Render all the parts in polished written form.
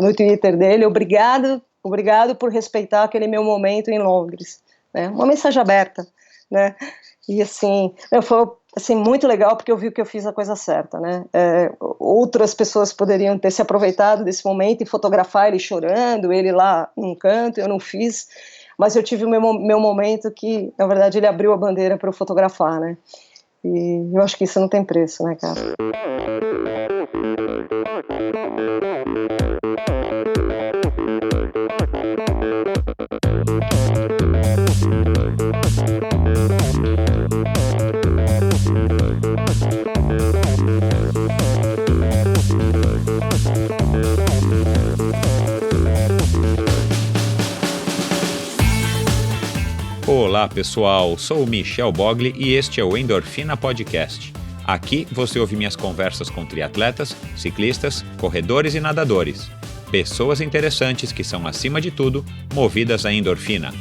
no Twitter dele, obrigado por respeitar aquele meu momento em Londres, né? Uma mensagem aberta, né? E assim, foi assim, muito legal, porque eu vi que eu fiz a coisa certa, né? Outras pessoas poderiam ter se aproveitado desse momento e fotografar ele chorando, ele lá num canto, eu não fiz, mas eu tive o meu momento que, na verdade, ele abriu a bandeira para eu fotografar, né? E eu acho que isso não tem preço, né, cara? Olá pessoal, sou o Michel Bogli e este é o Endorfina Podcast. Aqui você ouve minhas conversas com triatletas, ciclistas, corredores e nadadores. Pessoas interessantes que são, acima de tudo, movidas à endorfina.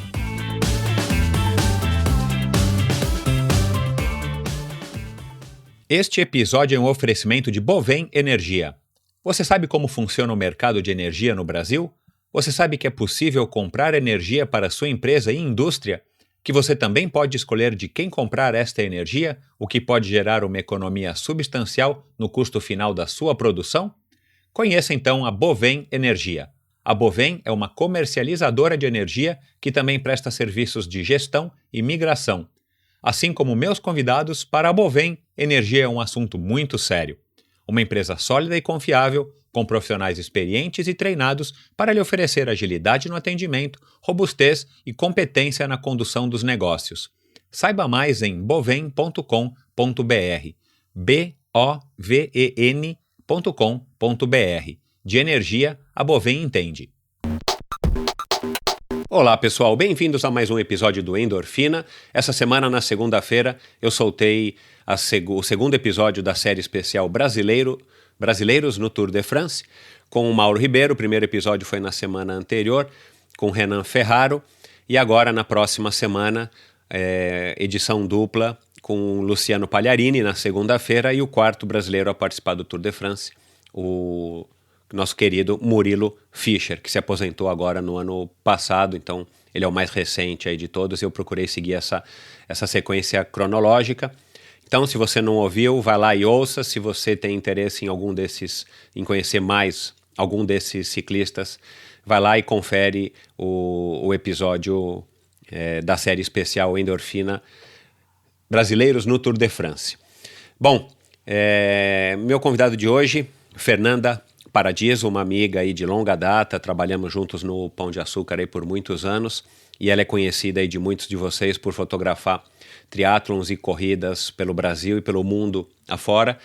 Este episódio é um oferecimento de Bovem Energia. Você sabe como funciona o mercado de energia no Brasil? Você sabe que é possível comprar energia para sua empresa e indústria? Que você também pode escolher de quem comprar esta energia, o que pode gerar uma economia substancial no custo final da sua produção? Conheça então a Bovem Energia. A Bovem é uma comercializadora de energia que também presta serviços de gestão e migração. Assim como meus convidados, para a Bovem, energia é um assunto muito sério. Uma empresa sólida e confiável, com profissionais experientes e treinados para lhe oferecer agilidade no atendimento, robustez e competência na condução dos negócios. Saiba mais em bovem.com.br, boven.com.br. De energia, a Bovem entende. Olá pessoal, bem-vindos a mais um episódio do Endorfina. Essa semana, na segunda-feira, eu soltei o segundo episódio da série especial Brasileiros no Tour de France, com o Mauro Ribeiro. O primeiro episódio foi na semana anterior, com Renan Ferraro, e agora na próxima semana, edição dupla com Luciano Pagliarini na segunda-feira, e o quarto brasileiro a participar do Tour de France, o nosso querido Murilo Fischer, que se aposentou agora no ano passado, então ele é o mais recente aí de todos. Eu procurei seguir essa sequência cronológica. Então, se você não ouviu, vai lá e ouça. Se você tem interesse em conhecer mais algum desses ciclistas, vai lá e confere o episódio da série especial Endorfina Brasileiros no Tour de France. Bom, meu convidado de hoje, Fernanda Paradiso, uma amiga aí de longa data, trabalhamos juntos no Pão de Açúcar aí por muitos anos, e ela é conhecida aí de muitos de vocês por fotografar triatlons e corridas pelo Brasil e pelo mundo afora,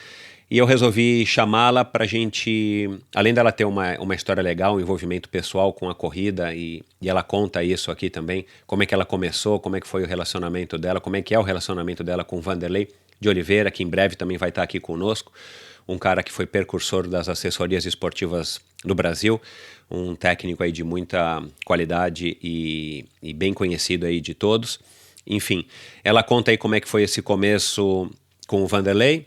e eu resolvi chamá-la para a gente, além dela ter uma história legal, um envolvimento pessoal com a corrida, e ela conta isso aqui também, como é que ela começou, como é que foi o relacionamento dela, como é que é o relacionamento dela com o Vanderlei de Oliveira, que em breve também vai estar aqui conosco, um cara que foi precursor das assessorias esportivas do Brasil, um técnico aí de muita qualidade e bem conhecido aí de todos. Enfim, ela conta aí como é que foi esse começo com o Vanderlei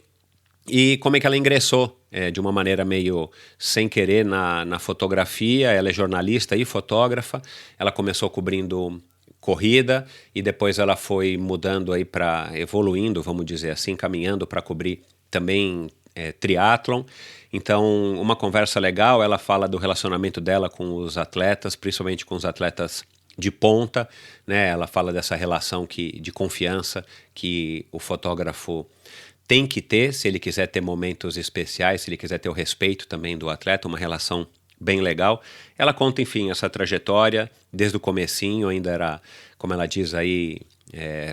e como é que ela ingressou de uma maneira meio sem querer na fotografia. Ela é jornalista e fotógrafa, ela começou cobrindo corrida e depois ela foi mudando aí evoluindo, vamos dizer assim, caminhando para cobrir também triatlon. Então, uma conversa legal. Ela fala do relacionamento dela com os atletas, principalmente com os atletas de ponta, né? Ela fala dessa relação de confiança que o fotógrafo tem que ter se ele quiser ter momentos especiais, se ele quiser ter o respeito também do atleta, uma relação bem legal. Ela conta, enfim, essa trajetória desde o comecinho, ainda era, como ela diz aí,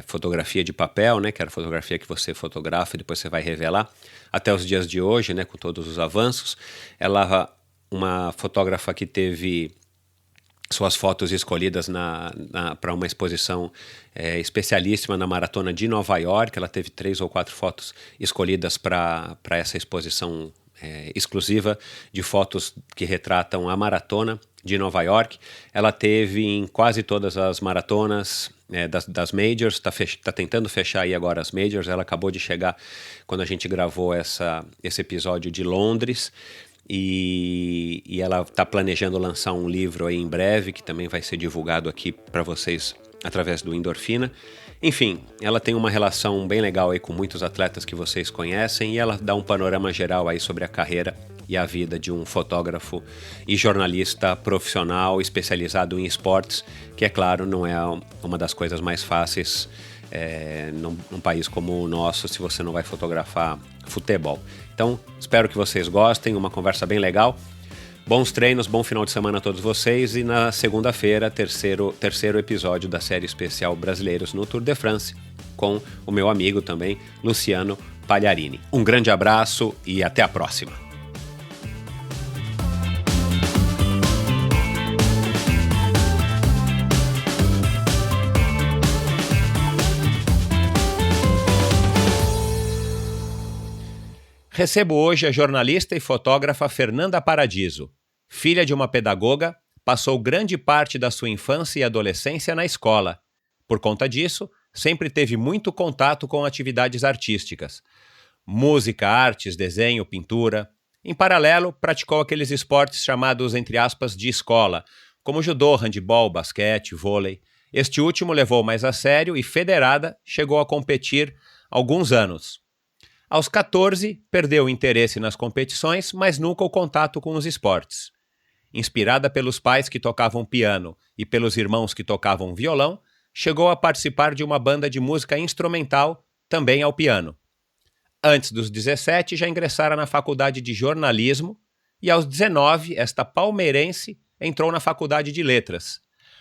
fotografia de papel, né, que era fotografia que você fotografa e depois você vai revelar, até os dias de hoje, né, com todos os avanços. Ela, uma fotógrafa que teve suas fotos escolhidas para uma exposição especialíssima na Maratona de Nova York. Ela teve 3 ou 4 fotos escolhidas para essa exposição exclusiva de fotos que retratam a Maratona de Nova York. Ela teve em quase todas as maratonas das Majors, está tentando fechar aí agora as Majors. Ela acabou de chegar quando a gente gravou esse episódio de Londres. e ela está planejando lançar um livro aí em breve, que também vai ser divulgado aqui para vocês através do Endorfina. Enfim, ela tem uma relação bem legal aí com muitos atletas que vocês conhecem, e ela dá um panorama geral aí sobre a carreira e a vida de um fotógrafo e jornalista profissional especializado em esportes, que, é claro, não é uma das coisas mais fáceis num país como o nosso, se você não vai fotografar futebol. Então, espero que vocês gostem, uma conversa bem legal. Bons treinos, bom final de semana a todos vocês, e na segunda-feira, terceiro episódio da série especial Brasileiros no Tour de France, com o meu amigo também, Luciano Pagliarini. Um grande abraço e até a próxima! Recebo hoje a jornalista e fotógrafa Fernanda Paradiso. Filha de uma pedagoga, passou grande parte da sua infância e adolescência na escola. Por conta disso, sempre teve muito contato com atividades artísticas. Música, artes, desenho, pintura. Em paralelo, praticou aqueles esportes chamados, entre aspas, de escola, como judô, handebol, basquete, vôlei. Este último levou mais a sério e, federada, chegou a competir alguns anos. Aos 14, perdeu o interesse nas competições, mas nunca o contato com os esportes. Inspirada pelos pais que tocavam piano e pelos irmãos que tocavam violão, chegou a participar de uma banda de música instrumental, também ao piano. Antes dos 17, já ingressara na faculdade de jornalismo e, aos 19, esta palmeirense entrou na faculdade de letras.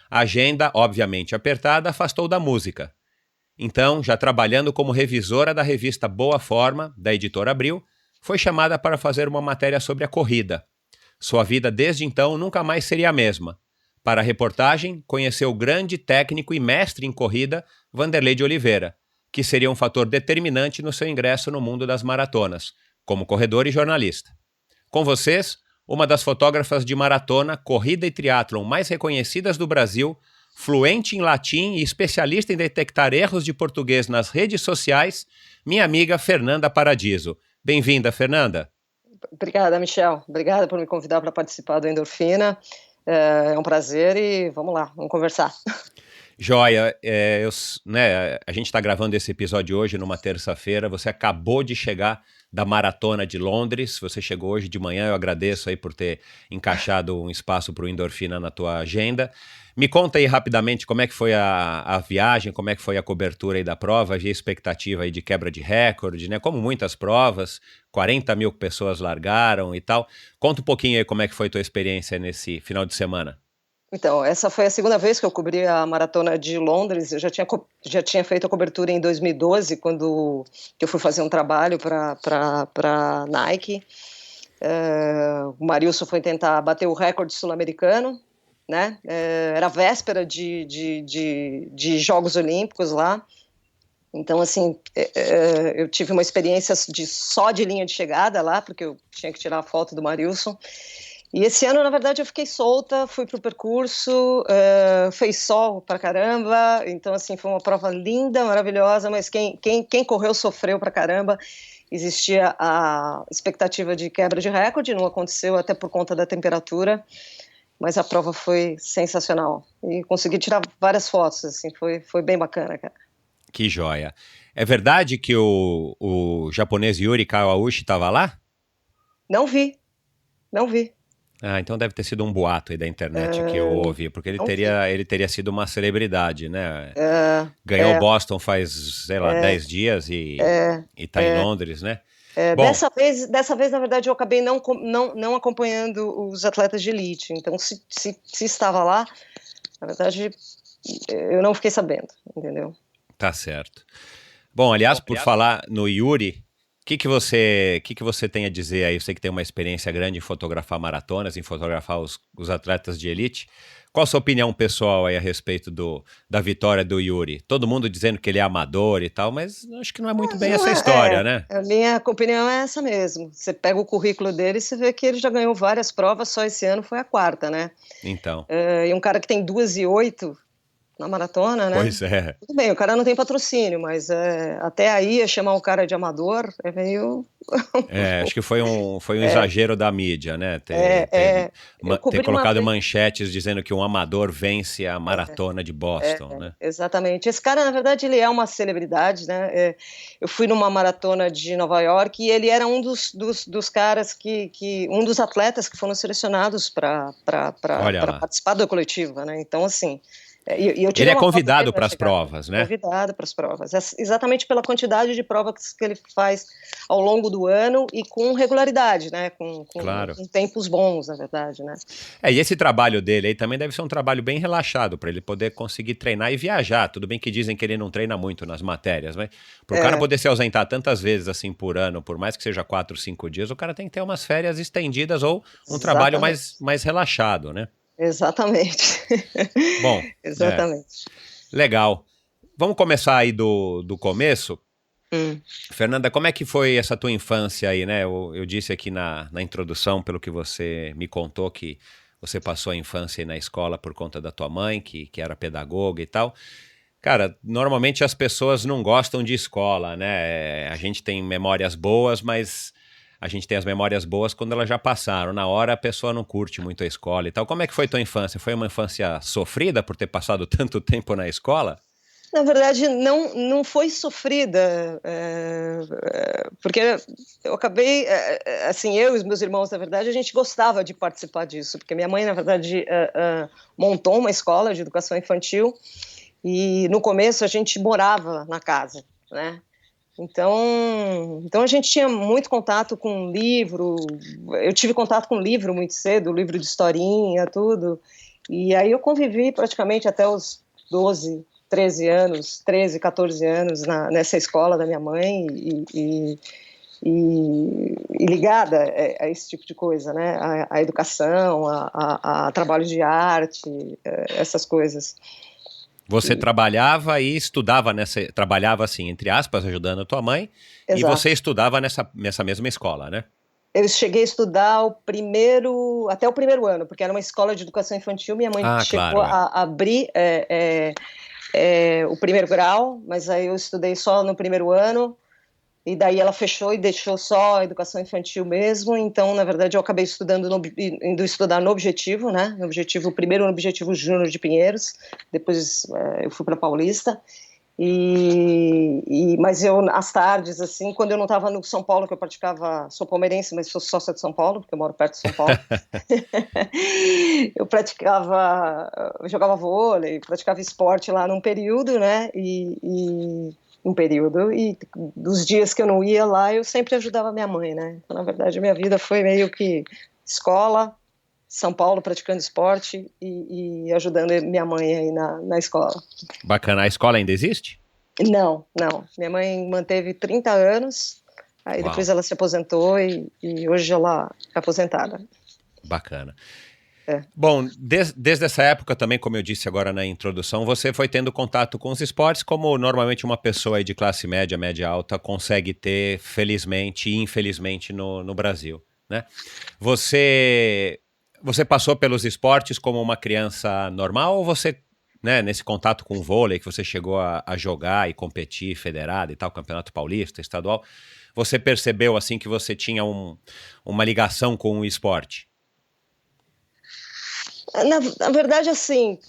A agenda, obviamente apertada, afastou da música. Então, já trabalhando como revisora da revista Boa Forma, da editora Abril, foi chamada para fazer uma matéria sobre a corrida. Sua vida desde então nunca mais seria a mesma. Para a reportagem, conheceu o grande técnico e mestre em corrida, Vanderlei de Oliveira, que seria um fator determinante no seu ingresso no mundo das maratonas, como corredor e jornalista. Com vocês, uma das fotógrafas de maratona, corrida e triatlon mais reconhecidas do Brasil, fluente em latim e especialista em detectar erros de português nas redes sociais, minha amiga Fernanda Paradiso. Bem-vinda, Fernanda. Obrigada, Michel. Obrigada por me convidar para participar do Endorfina. É um prazer e vamos lá, vamos conversar. Joia, a gente está gravando esse episódio hoje numa terça-feira. Você acabou de chegar da Maratona de Londres. Você chegou hoje de manhã. Eu agradeço aí por ter encaixado um espaço para o Endorfina na tua agenda. Me conta aí rapidamente como é que foi a viagem, como é que foi a cobertura aí da prova. Havia expectativa aí de quebra de recorde, né? Como muitas provas, 40 mil pessoas largaram e tal. Conta um pouquinho aí como é que foi a tua experiência nesse final de semana. Então, essa foi a segunda vez que eu cobri a Maratona de Londres. Eu já tinha feito a cobertura em 2012, quando eu fui fazer um trabalho para Nike. O Marilson foi tentar bater o recorde sul-americano, né? Era véspera de Jogos Olímpicos lá. Então, assim, eu tive uma experiência só de linha de chegada lá, porque eu tinha que tirar a foto do Marilson. E esse ano, na verdade, eu fiquei solta, fui pro percurso, fez sol pra caramba, então, assim, foi uma prova linda, maravilhosa, mas quem correu sofreu pra caramba. Existia a expectativa de quebra de recorde, não aconteceu até por conta da temperatura, mas a prova foi sensacional. E consegui tirar várias fotos, assim, foi bem bacana, cara. Que joia. É verdade que o japonês Yuri Kawauchi estava lá? Não vi. Ah, então deve ter sido um boato aí da internet que eu ouvi, porque ele teria sido uma celebridade, né? Ganhou Boston faz, sei lá, 10 dias e tá em Londres, né? Bom, dessa vez, na verdade, eu acabei não acompanhando os atletas de elite, então se estava lá, na verdade, eu não fiquei sabendo, entendeu? Tá certo. Bom, aliás, por falar no Yuri, o que você tem a dizer aí? Eu sei que tem uma experiência grande em fotografar maratonas, em fotografar os atletas de elite. Qual a sua opinião pessoal aí a respeito da vitória do Yuri? Todo mundo dizendo que ele é amador e tal, mas acho que não é muito bem essa história, né? A minha opinião é essa mesmo. Você pega o currículo dele e você vê que ele já ganhou várias provas, só esse ano foi a quarta, né? Então. E um cara que tem 2:08, na maratona, né? Pois é. Tudo bem, o cara não tem patrocínio, mas até aí chamar o cara de amador é meio... Acho que foi um exagero da mídia, né? Eu Ter cobri uma colocado vez... manchetes dizendo que um amador vence a maratona de Boston, né? Exatamente. Esse cara, na verdade, ele é uma celebridade, né? Eu fui numa maratona de Nova York e ele era um dos caras um dos atletas que foram selecionados para Olha lá. participar da coletiva, né? Então, assim, eu Ele tirei é uma foto convidado dele para na as chegada. provas, né? Convidado para as provas, exatamente pela quantidade de provas que ele faz ao longo do ano e com regularidade, né? Claro. Com tempos bons, na verdade, né? E esse trabalho dele aí também deve ser um trabalho bem relaxado para ele poder conseguir treinar e viajar. Tudo bem que dizem que ele não treina muito nas matérias, mas para o cara poder se ausentar tantas vezes assim por ano, por mais que seja 4, 5 dias, o cara tem que ter umas férias estendidas ou um trabalho mais relaxado, né? Exatamente. Bom, exatamente. Legal. Vamos começar aí do começo. Fernanda, como é que foi essa tua infância aí, né? Eu disse aqui na introdução, pelo que você me contou, que você passou a infância aí na escola por conta da tua mãe, que era pedagoga e tal. Cara, normalmente as pessoas não gostam de escola, né? A gente tem memórias boas, mas a gente tem as memórias boas quando elas já passaram. Na hora a pessoa não curte muito a escola e tal. Como é que foi tua infância? Foi uma infância sofrida por ter passado tanto tempo na escola? Na verdade, não foi sofrida, porque eu acabei, assim, eu e os meus irmãos, na verdade, a gente gostava de participar disso, porque minha mãe, na verdade, montou uma escola de educação infantil e no começo a gente morava na casa, né? Então a gente tinha muito contato com livro, eu tive contato com livro muito cedo, livro de historinha, tudo, e aí eu convivi praticamente até os 12, 13 anos, 13, 14 anos nessa escola da minha mãe e ligada a esse tipo de coisa, né? A educação, a trabalho de arte, essas coisas. Você trabalhava e estudava trabalhava assim, entre aspas, ajudando a tua mãe, Exato. E você estudava nessa mesma escola, né? Eu cheguei a estudar até o primeiro ano, porque era uma escola de educação infantil, minha mãe chegou a abrir o primeiro grau, mas aí eu estudei só no primeiro ano, e daí ela fechou e deixou só a educação infantil mesmo, então, na verdade, eu acabei indo estudar no Objetivo, né, primeiro no Objetivo Júnior de Pinheiros, depois eu fui para Paulista, mas eu, às tardes, assim, quando eu não estava no São Paulo, que eu sou palmeirense, mas sou sócia de São Paulo, porque eu moro perto de São Paulo, eu jogava vôlei, praticava esporte lá num período, né, e dos dias que eu não ia lá, eu sempre ajudava minha mãe, né, então, na verdade, minha vida foi meio que escola, São Paulo praticando esporte e ajudando minha mãe aí na escola. Bacana. A escola ainda existe? Não. Minha mãe manteve 30 anos, aí depois ela se aposentou e hoje ela é aposentada. Bacana. Bom, desde essa época também, como eu disse agora na introdução, você foi tendo contato com os esportes, como normalmente uma pessoa aí de classe média, média alta, consegue ter, felizmente e infelizmente, no Brasil, né? Você passou pelos esportes como uma criança normal ou você, né, nesse contato com o vôlei, que você chegou a jogar e competir, federado e tal, Campeonato Paulista, estadual, você percebeu assim que você tinha uma ligação com o esporte? Na verdade, assim,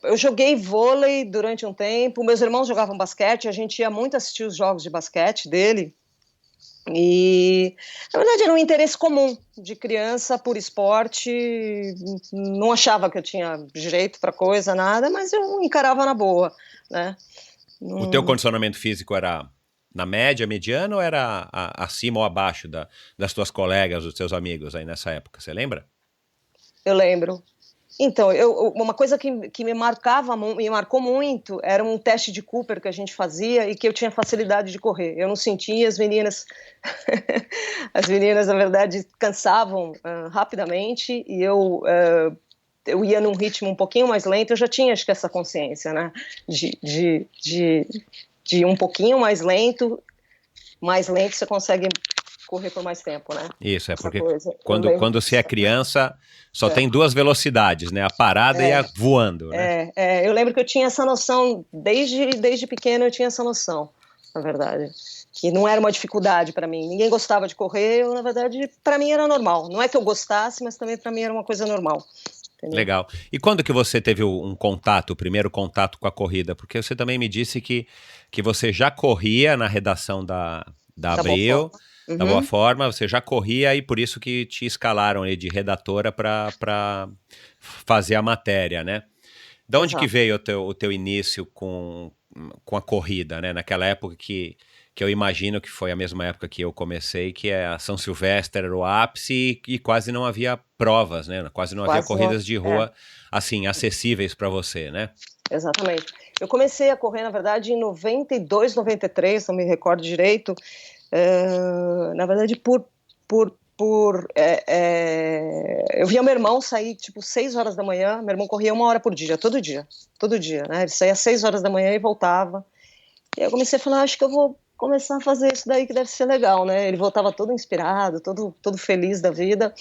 eu joguei vôlei durante um tempo, meus irmãos jogavam basquete, a gente ia muito assistir os jogos de basquete dele, e na verdade era um interesse comum de criança por esporte, não achava que eu tinha jeito para coisa, nada, mas eu encarava na boa, né? O teu condicionamento físico era na média, mediano, ou era acima ou abaixo das tuas colegas, dos teus amigos aí nessa época, você lembra? Eu lembro. Então, uma coisa que me marcou muito era um teste de Cooper que a gente fazia e que eu tinha facilidade de correr. Eu não sentia, as meninas, na verdade, cansavam rapidamente e eu ia num ritmo um pouquinho mais lento. Eu já tinha, acho que, essa consciência, né? De um pouquinho mais lento você consegue correr por mais tempo, né? Isso, Essa porque coisa. quando você é criança, só tem duas velocidades, né? A parada e a voando, né? Eu lembro que eu tinha essa noção, desde pequeno eu tinha essa noção, na verdade, que não era uma dificuldade para mim. Ninguém gostava de correr, na verdade, para mim era normal. Não é que eu gostasse, mas também para mim era uma coisa normal. Entendeu? Legal. E quando que você teve um contato, o primeiro contato com a corrida? Porque você também me disse que você já corria na redação da Abril, da Boa Forma, você já corria e por isso que te escalaram aí de redatora para fazer a matéria, né? De onde que veio o teu início com a corrida, né? Naquela época que eu imagino que foi a mesma época que eu comecei, que a São Silvestre era o ápice e quase não havia provas, né? Quase não havia corridas de rua, assim, acessíveis para você, né? Exatamente. Eu comecei a correr, na verdade, em 92, 93, não me recordo direito, na verdade, eu via meu irmão sair, tipo, 6 horas da manhã, meu irmão corria 1 hora por dia, todo dia, né? Ele saía às 6 horas da manhã e voltava. E aí eu comecei a falar, acho que eu vou começar a fazer isso daí que deve ser legal, né? Ele voltava todo inspirado, todo feliz da vida.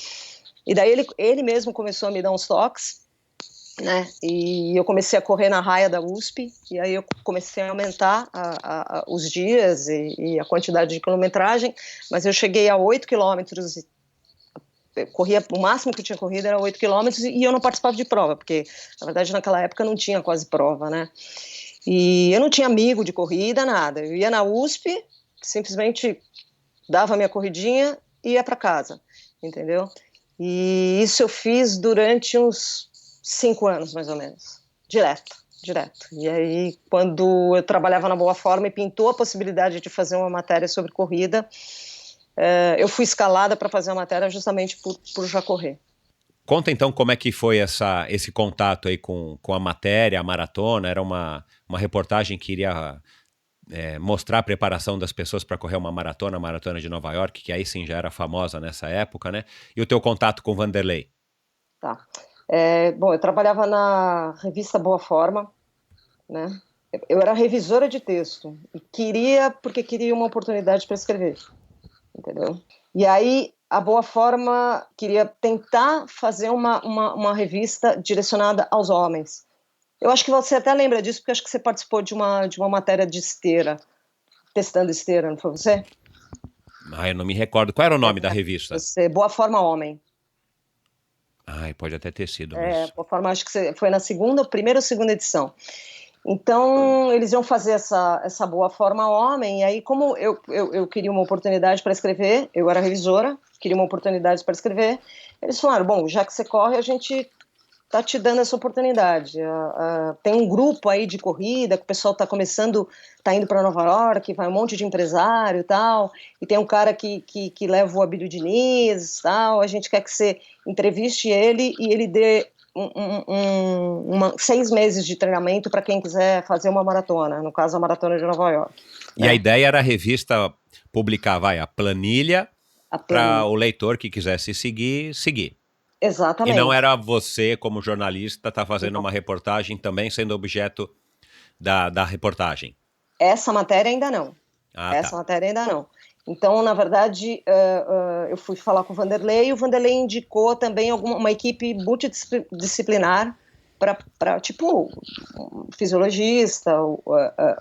E daí ele mesmo começou a me dar uns toques, né? E eu comecei a correr na raia da USP, e aí eu comecei a aumentar os dias e a quantidade de quilometragem, mas eu cheguei a 8 quilômetros, eu corria, o máximo que eu tinha corrido era 8 quilômetros, e eu não participava de prova, porque, na verdade, naquela época não tinha quase prova, né? E eu não tinha amigo de corrida, nada. Eu ia na USP, simplesmente dava minha corridinha e ia para casa, entendeu? E isso eu fiz durante uns 5 anos, mais ou menos. Direto. E aí, quando eu trabalhava na Boa Forma e pintou a possibilidade de fazer uma matéria sobre corrida, eu fui escalada para fazer a matéria justamente por já correr. Conta então como é que foi esse contato aí com a matéria, a maratona. Era uma reportagem que iria mostrar a preparação das pessoas para correr uma maratona, a Maratona de Nova York, que aí sim já era famosa nessa época, né? E o teu contato com o Vanderlei? Tá. Bom, eu trabalhava na revista Boa Forma, né? Eu era revisora de texto e porque queria uma oportunidade para escrever, entendeu? E aí a Boa Forma queria tentar fazer uma revista direcionada aos homens. Eu acho que você até lembra disso, porque acho que você participou de uma matéria de esteira, testando esteira, não foi você? Eu não me recordo. Qual era o nome da revista? Boa Forma Homem. Pode até ter sido. Boa Forma, acho que foi na primeira ou segunda edição. Então, eles iam fazer essa Boa Forma Homem, e aí, como eu queria uma oportunidade para escrever, eu era revisora, queria uma oportunidade para escrever, eles falaram, bom, já que você corre, a gente está te dando essa oportunidade. Tem um grupo aí de corrida, que o pessoal está começando, está indo para Nova York, vai um monte de empresário e tal, e tem um cara que leva o Abílio Diniz e tal, a gente quer que você entreviste ele e ele dê 6 meses de treinamento para quem quiser fazer uma maratona, no caso a Maratona de Nova York. E a ideia era a revista publicar, a planilha para o leitor que quisesse seguir. Exatamente. E não era você, como jornalista, tá fazendo uma reportagem também sendo objeto da reportagem. Essa matéria ainda não. Matéria ainda não. Então, na verdade, eu fui falar com o Vanderlei, e o Vanderlei indicou também uma equipe multidisciplinar para tipo, um fisiologista,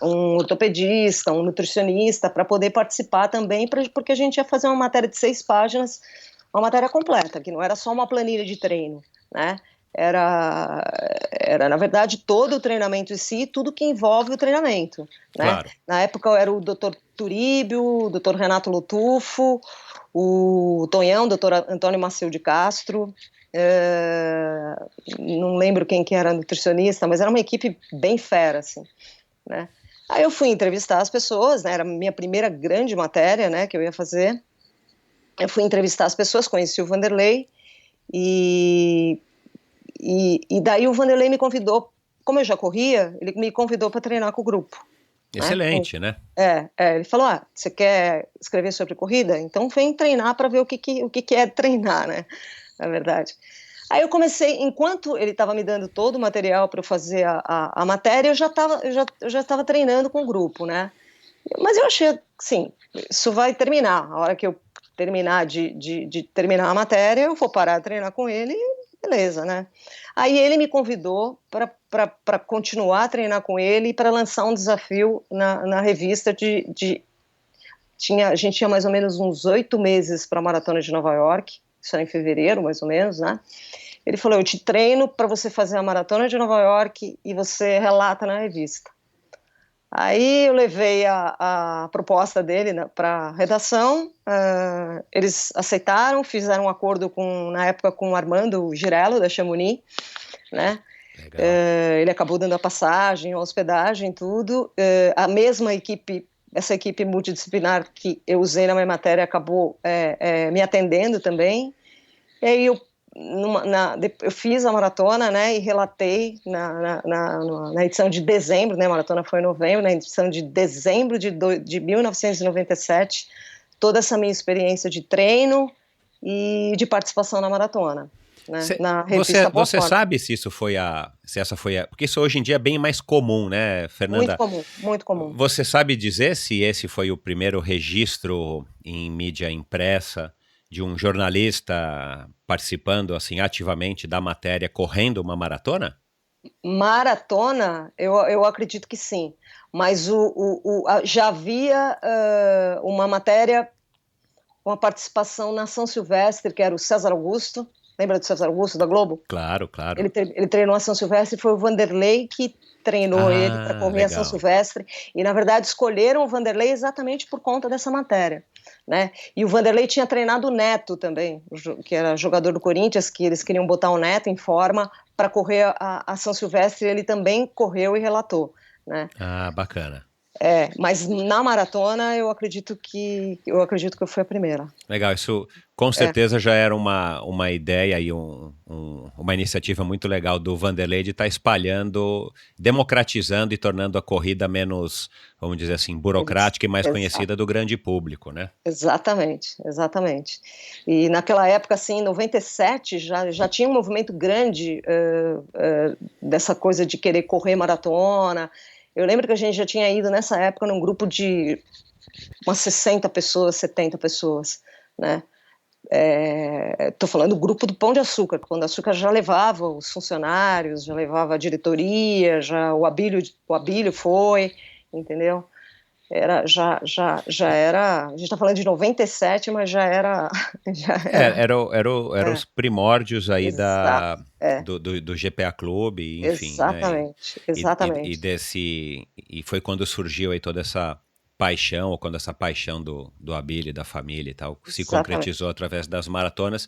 um ortopedista, um nutricionista, para poder participar também, porque a gente ia fazer uma matéria de 6 páginas, uma matéria completa, que não era só uma planilha de treino, né? Era, na verdade, todo o treinamento em si, tudo que envolve o treinamento, né? Claro. Na época eu era o Dr. Turíbio, o Dr. Renato Lotufo, o Tonhão, o Dr. Antônio Maciel de Castro, não lembro quem que era nutricionista, mas era uma equipe bem fera, assim, né? Aí eu fui entrevistar as pessoas, né? Era a minha primeira grande matéria, né, que eu ia fazer. Eu fui entrevistar as pessoas, conheci o Vanderlei, e daí o Vanderlei me convidou, como eu já corria, ele me convidou para treinar com o grupo. Excelente, né? Ele falou, você quer escrever sobre corrida? Então vem treinar para ver o que é treinar, né? Na verdade. Aí eu comecei, enquanto ele estava me dando todo o material para eu fazer a matéria, eu já estava treinando com o grupo, né? Mas eu achei, sim, isso vai terminar. A hora que eu terminar de terminar a matéria, eu vou parar de treinar com ele e beleza, né? Aí ele me convidou para continuar a treinar com ele e para lançar um desafio na revista a gente tinha mais ou menos uns 8 meses para a Maratona de Nova York, isso era em fevereiro, mais ou menos, né? Ele falou, eu te treino para você fazer a Maratona de Nova York e você relata na revista. Aí eu levei a proposta dele, né, para a redação, eles aceitaram, fizeram um acordo na época com o Armando Girello, da Chamonix, né? Ele acabou dando a passagem, a hospedagem, tudo. A mesma equipe, essa equipe multidisciplinar que eu usei na minha matéria, acabou me atendendo também. E aí eu fiz a maratona, né, e relatei na edição de dezembro, né, a maratona foi em novembro, na edição de dezembro de 1997, toda essa minha experiência de treino e de participação na maratona. Né, na revista você sabe se essa foi a... Porque isso hoje em dia é bem mais comum, né, Fernanda? Muito comum, muito comum. Você sabe dizer se esse foi o primeiro registro em mídia impressa de um jornalista participando assim ativamente da matéria, correndo uma maratona? Maratona, eu acredito que sim, mas já havia uma matéria com a participação na São Silvestre, que era o César Augusto, lembra do César Augusto, da Globo? Claro, claro. Ele treinou a São Silvestre, foi o Vanderlei que treinou ele para correr legal. A São Silvestre, e na verdade escolheram o Vanderlei exatamente por conta dessa matéria, né? E o Vanderlei tinha treinado o Neto também, que era jogador do Corinthians, que eles queriam botar o Neto em forma para correr a São Silvestre, e ele também correu e relatou, né? Ah, bacana. Mas na maratona eu acredito que eu fui a primeira. Legal, isso com certeza já era uma ideia e uma iniciativa muito legal do Vanderlei de estar espalhando, democratizando e tornando a corrida menos, vamos dizer assim, burocrática e mais conhecida do grande público, né? Exatamente, exatamente. E naquela época, assim, em 97, já tinha um movimento grande dessa coisa de querer correr maratona. Eu lembro que a gente já tinha ido nessa época num grupo de umas 60 pessoas, 70 pessoas, né? Estou falando do grupo do Pão de Açúcar, quando o Açúcar já levava os funcionários, já levava a diretoria, o Abílio foi, entendeu? Já era, a gente está falando de 97, mas já era... Era os primórdios aí do GPA Clube, enfim. Exatamente, né? Exatamente. E foi quando surgiu aí toda essa paixão, ou quando essa paixão do Abílio, da família e tal, se concretizou através das maratonas.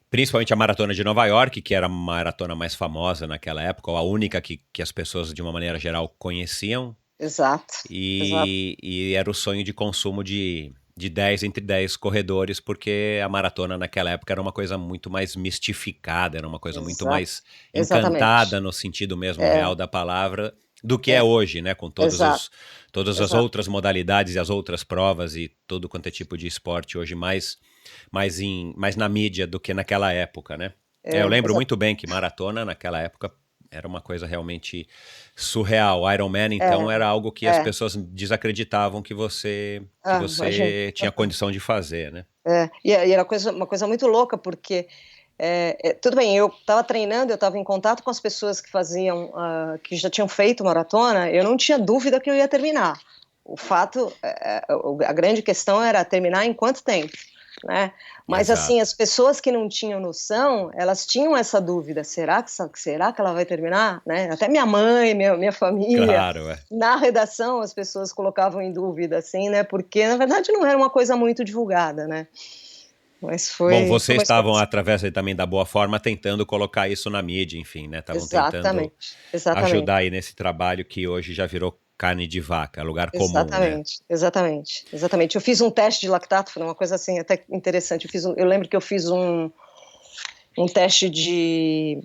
Principalmente a Maratona de Nova York, que era a maratona mais famosa naquela época, ou a única que as pessoas, de uma maneira geral, conheciam. Exato. E era o sonho de consumo de 10 entre 10 corredores, porque a maratona naquela época era uma coisa muito mais mistificada, era uma coisa muito mais encantada no sentido mesmo real da palavra do que é hoje, né? Com todas as outras modalidades e as outras provas e todo quanto é tipo de esporte hoje mais na mídia do que naquela época, né? Eu lembro muito bem que maratona naquela época era uma coisa realmente surreal. Ironman, então, era algo que as pessoas desacreditavam que você tinha condição de fazer, né? E era uma coisa muito louca, porque tudo bem, eu estava treinando, eu estava em contato com as pessoas que faziam, que já tinham feito maratona, eu não tinha dúvida que eu ia terminar. O fato, a grande questão era terminar em quanto tempo, né? Mas exato. Assim, as pessoas que não tinham noção, elas tinham essa dúvida, será que ela vai terminar? Né? Até minha mãe, minha família, claro, na redação as pessoas colocavam em dúvida, assim, né? Porque na verdade não era uma coisa muito divulgada, né? Mas bom, vocês estavam, através também da Boa Forma, tentando colocar isso na mídia, enfim, né? Estavam tentando ajudar aí nesse trabalho que hoje já virou carne de vaca, lugar comum, exatamente, né? Exatamente. Eu fiz um teste de lactato, foi uma coisa assim até interessante. Eu lembro que eu fiz um teste de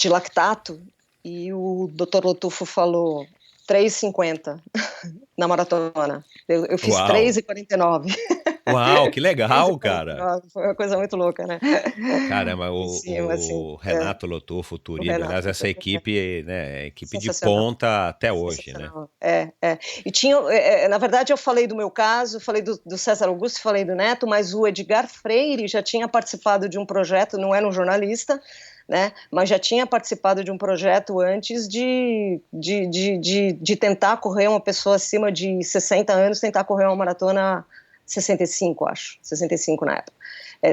lactato e o Dr. Lotufo falou 3,50 na maratona. Eu fiz 3,49. Uau, que legal, cara. Foi uma coisa muito louca, né? Caramba, Em cima, assim, o Renato Lotufo, o o Turibo, Renato. aliás, essa equipe, né, é equipe de Sensacional. ponta até hoje, né? Sensacional. E tinha, na verdade, eu falei do meu caso, falei do César Augusto, falei do Neto, mas o Edgar Freire já tinha participado de um projeto, não era um jornalista, né, mas já tinha participado de um projeto antes de tentar correr, uma pessoa acima de 60 anos, tentar correr uma maratona 65, acho, 65 na época.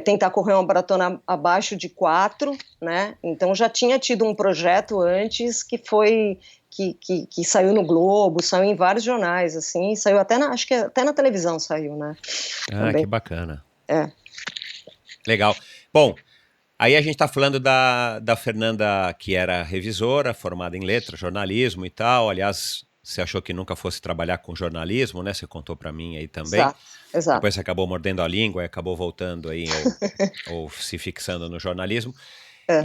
Tentar correr uma maratona abaixo de 4, né? Então já tinha tido um projeto antes que foi que saiu no Globo, saiu em vários jornais, assim, saiu até acho que até na televisão saiu, né? Ah, Também. que bacana. Legal. Bom, aí a gente está falando da Fernanda, que era revisora, formada em letras, jornalismo e tal. Aliás, você achou que nunca fosse trabalhar com jornalismo, né? Você contou para mim aí também. Exato. Depois você acabou mordendo a língua e acabou voltando aí ou se fixando no jornalismo.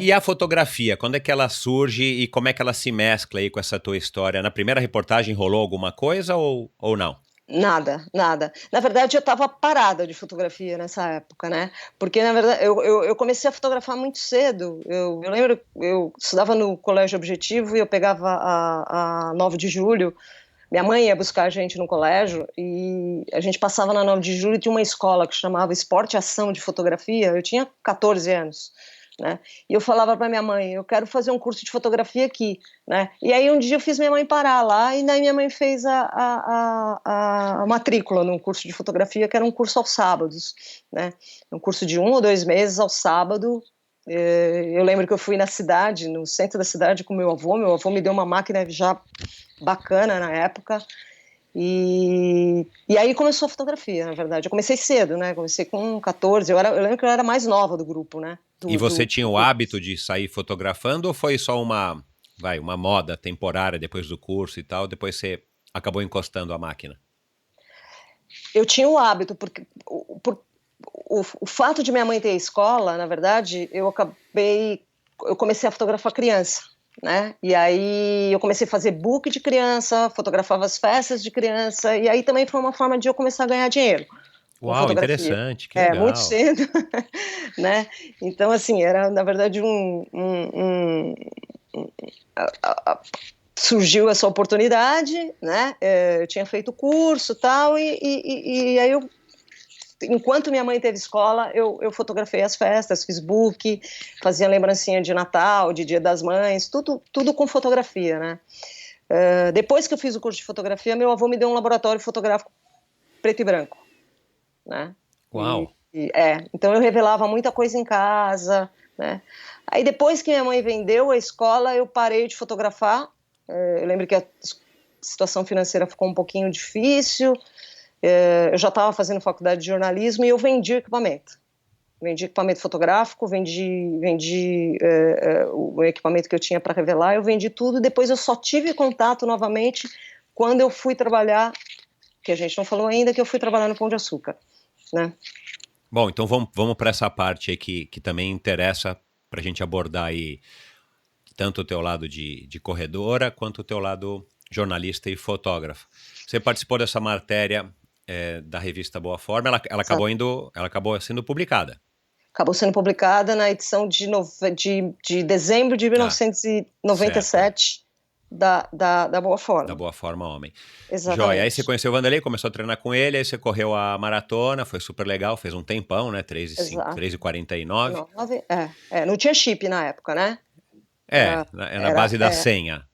E a fotografia, quando é que ela surge e como é que ela se mescla aí com essa tua história? Na primeira reportagem rolou alguma coisa ou não? Nada. Na verdade, eu estava parada de fotografia nessa época, né? Porque, na verdade, eu comecei a fotografar muito cedo. Eu lembro, eu estudava no Colégio Objetivo e eu pegava a 9 de julho. Minha mãe ia buscar a gente no colégio e a gente passava na 9 de julho e tinha uma escola que chamava Esporte e Ação de Fotografia. Eu tinha 14 anos. Né? E eu falava para minha mãe, eu quero fazer um curso de fotografia aqui, né? E aí um dia eu fiz minha mãe parar lá e daí minha mãe fez a matrícula num curso de fotografia que era um curso aos sábados, né? Um curso de 1 ou 2 meses ao sábado. Eu lembro que eu fui na cidade, no centro da cidade com meu avô me deu uma máquina já bacana na época. E aí começou a fotografia, na verdade. Eu comecei cedo, né? Comecei com 14. Eu lembro que eu era mais nova do grupo, né? E você tinha o hábito de sair fotografando ou foi só uma moda temporária depois do curso e tal? Depois você acabou encostando a máquina? Eu tinha o hábito, porque o fato de minha mãe ter escola, na verdade, eu comecei a fotografar criança. Né? E aí eu comecei a fazer book de criança, fotografava as festas de criança, e aí também foi uma forma de eu começar a ganhar dinheiro. Uau, interessante, que legal. Muito cedo, né? Então, assim, era, na verdade, surgiu essa oportunidade, né? Eu tinha feito curso e tal, e aí eu, enquanto minha mãe teve escola, eu fotografei as festas, fiz book, fazia lembrancinha de Natal, de Dia das Mães, tudo com fotografia, né? Depois que eu fiz o curso de fotografia, meu avô me deu um laboratório fotográfico preto e branco, né? Uau! Então eu revelava muita coisa em casa, né? Aí depois que minha mãe vendeu a escola, eu parei de fotografar. Eu lembro que a situação financeira ficou um pouquinho difícil. Eu já estava fazendo faculdade de jornalismo e eu vendi equipamento. Vendi equipamento fotográfico, vendi o equipamento que eu tinha para revelar, eu vendi tudo. Depois eu só tive contato novamente quando eu fui trabalhar, que a gente não falou ainda, que eu fui trabalhar no Pão de Açúcar, né? Bom, então vamos para essa parte aí que também interessa para a gente abordar aí tanto o teu lado de corredora quanto o teu lado jornalista e fotógrafo. Você participou dessa matéria da revista Boa Forma, ela acabou sendo publicada. Acabou sendo publicada na edição de dezembro de 1997 da Boa Forma. Da Boa Forma Homem. Exatamente. Joia, aí você conheceu o Vanderlei, começou a treinar com ele, aí você correu a maratona, foi super legal, fez um tempão, né? 3h49. Não tinha chip na época, né? Na base da senha.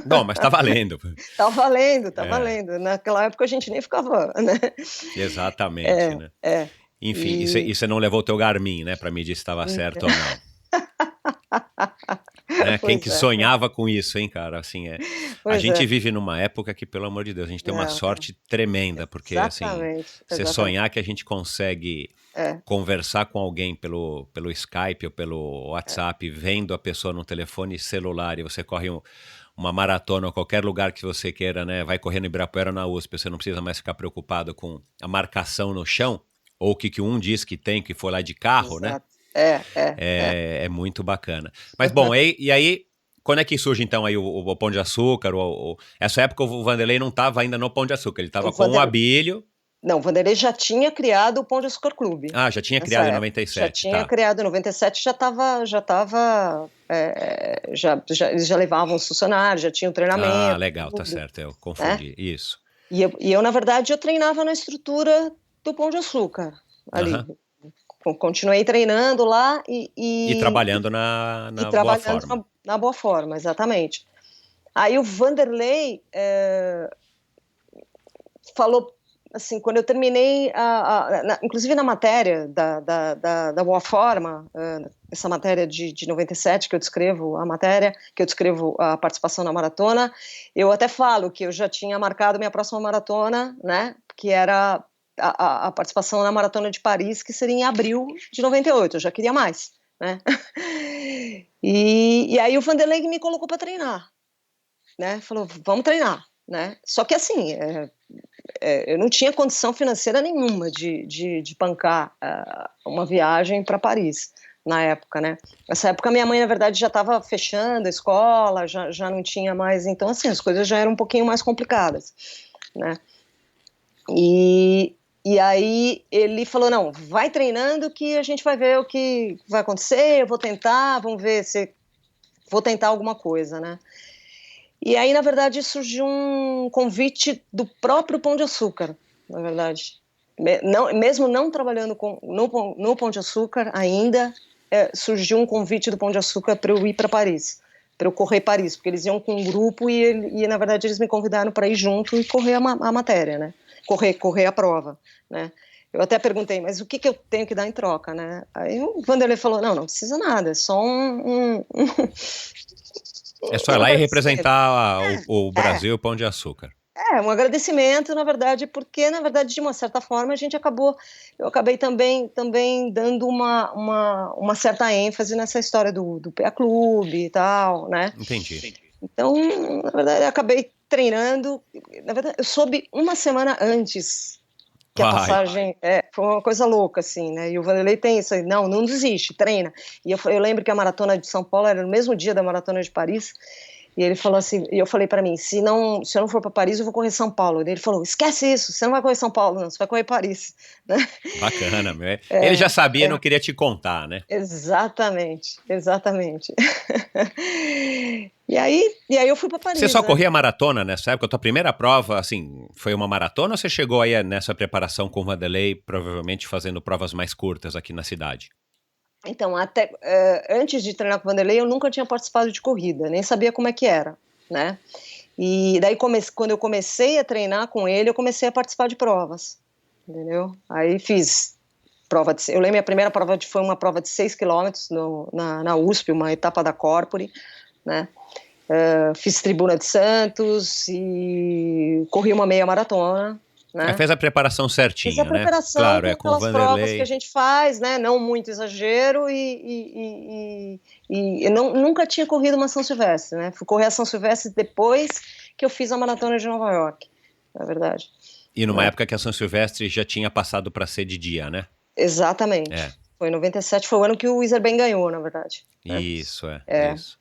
Bom, mas tá valendo. Tá valendo. Naquela época a gente nem ficava, né? Exatamente, né? Enfim, e você não levou o teu Garmin, né? Pra medir se estava certo ou não. Quem que sonhava com isso, hein, cara? Assim, a gente vive numa época que, pelo amor de Deus, a gente tem uma sorte tremenda, porque você sonhar que a gente consegue conversar com alguém pelo Skype ou pelo WhatsApp, vendo a pessoa no telefone celular, e você corre uma maratona ou qualquer lugar que você queira, né? Vai correr no Ibirapuera ou na USP, você não precisa mais ficar preocupado com a marcação no chão, ou o que um diz que tem, que foi lá de carro, né? É muito bacana. Mas, bom, e aí, quando é que surge, então, aí o Pão de Açúcar? Essa época o Vanderlei não estava ainda no Pão de Açúcar, ele estava com o Abílio. Não, o Vanderlei já tinha criado o Pão de Açúcar Clube. Ah, já tinha criado em 97. Já tinha criado em 97, eles já levavam os funcionários, já tinham treinamento. Ah, legal, tá certo, eu confundi, isso. E eu, na verdade, eu treinava na estrutura do Pão de Açúcar, ali. Continuei treinando lá e trabalhando na boa forma. Na boa forma, exatamente. Aí o Vanderlei falou, assim, quando eu terminei, inclusive na matéria da boa forma, essa matéria de 97 que eu descrevo a participação na maratona, eu até falo que eu já tinha marcado minha próxima maratona, né, que era a participação na Maratona de Paris, que seria em abril de 98, eu já queria mais, né? E aí o Vanderlei me colocou para treinar, né? Falou, vamos treinar, né? Só que assim, eu não tinha condição financeira nenhuma de bancar uma viagem para Paris na época, né? Nessa época minha mãe, na verdade, já estava fechando a escola, já não tinha mais, então assim, as coisas já eram um pouquinho mais complicadas, né? E aí ele falou, não, vai treinando que a gente vai ver o que vai acontecer, eu vou tentar, vamos ver se vou tentar alguma coisa, né? E aí, na verdade, surgiu um convite do próprio Pão de Açúcar, na verdade. Mesmo não trabalhando no Pão de Açúcar ainda, surgiu um convite do Pão de Açúcar para eu ir para Paris, para eu correr Paris, porque eles iam com um grupo e, na verdade, eles me convidaram para ir junto e correr a matéria, né? Correr a prova, né? Eu até perguntei, mas o que eu tenho que dar em troca, né? Aí o Vanderlei falou, não precisa nada, é só é só ir lá e representar o Brasil, o Pão de Açúcar. Um agradecimento, na verdade, porque, na verdade, de uma certa forma, eu acabei também dando uma certa ênfase nessa história do PA Clube e tal, né? Entendi. Então, na verdade, eu acabei treinando, na verdade, eu soube uma semana antes que a passagem foi uma coisa louca, assim, né? E o Vanderlei tem isso aí, não desiste, treina. E eu lembro que a maratona de São Paulo era no mesmo dia da maratona de Paris, e ele falou assim, e eu falei para mim, se eu não for para Paris, eu vou correr São Paulo. E ele falou, esquece isso, você não vai correr São Paulo, não, você vai correr Paris, né? Bacana, meu. Ele já sabia, não queria te contar, né? Exatamente. E aí eu fui para Paris. Você só corria maratona nessa época? A tua primeira prova, assim, foi uma maratona ou você chegou aí nessa preparação com o Vanderlei, provavelmente fazendo provas mais curtas aqui na cidade? Então, até antes de treinar com o Vanderlei, eu nunca tinha participado de corrida, nem sabia como é que era, né? E daí, quando eu comecei a treinar com ele, eu comecei a participar de provas, entendeu? Aí fiz eu lembro, a primeira prova foi uma prova de 6 quilômetros na USP, uma etapa da Corpore, né? Fiz Tribuna de Santos e corri uma meia maratona, né? Fez a preparação certinha, Fiz a preparação, né? Claro, com aquelas provas que a gente faz, né? Não muito exagero e eu nunca tinha corrido uma São Silvestre, né? Fui correr a São Silvestre depois que eu fiz a maratona de Nova York, na verdade. E numa época que a São Silvestre já tinha passado para ser de dia, né? Exatamente. Foi em 97, foi o ano que o Iserben ganhou, na verdade. Isso, isso.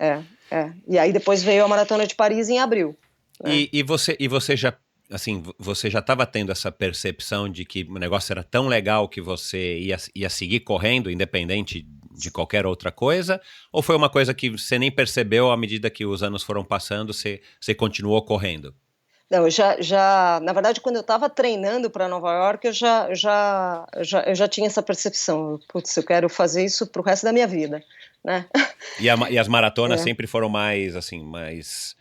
E aí depois veio a maratona de Paris em abril. Né? E você já, assim, você já estava tendo essa percepção de que o negócio era tão legal que você ia seguir correndo, independente de qualquer outra coisa? Ou foi uma coisa que você nem percebeu à medida que os anos foram passando, você continuou correndo? Não, na verdade, quando eu estava treinando para Nova York, eu já tinha essa percepção. Putz, eu quero fazer isso pro resto da minha vida, né? E as maratonas sempre foram mais, assim, mais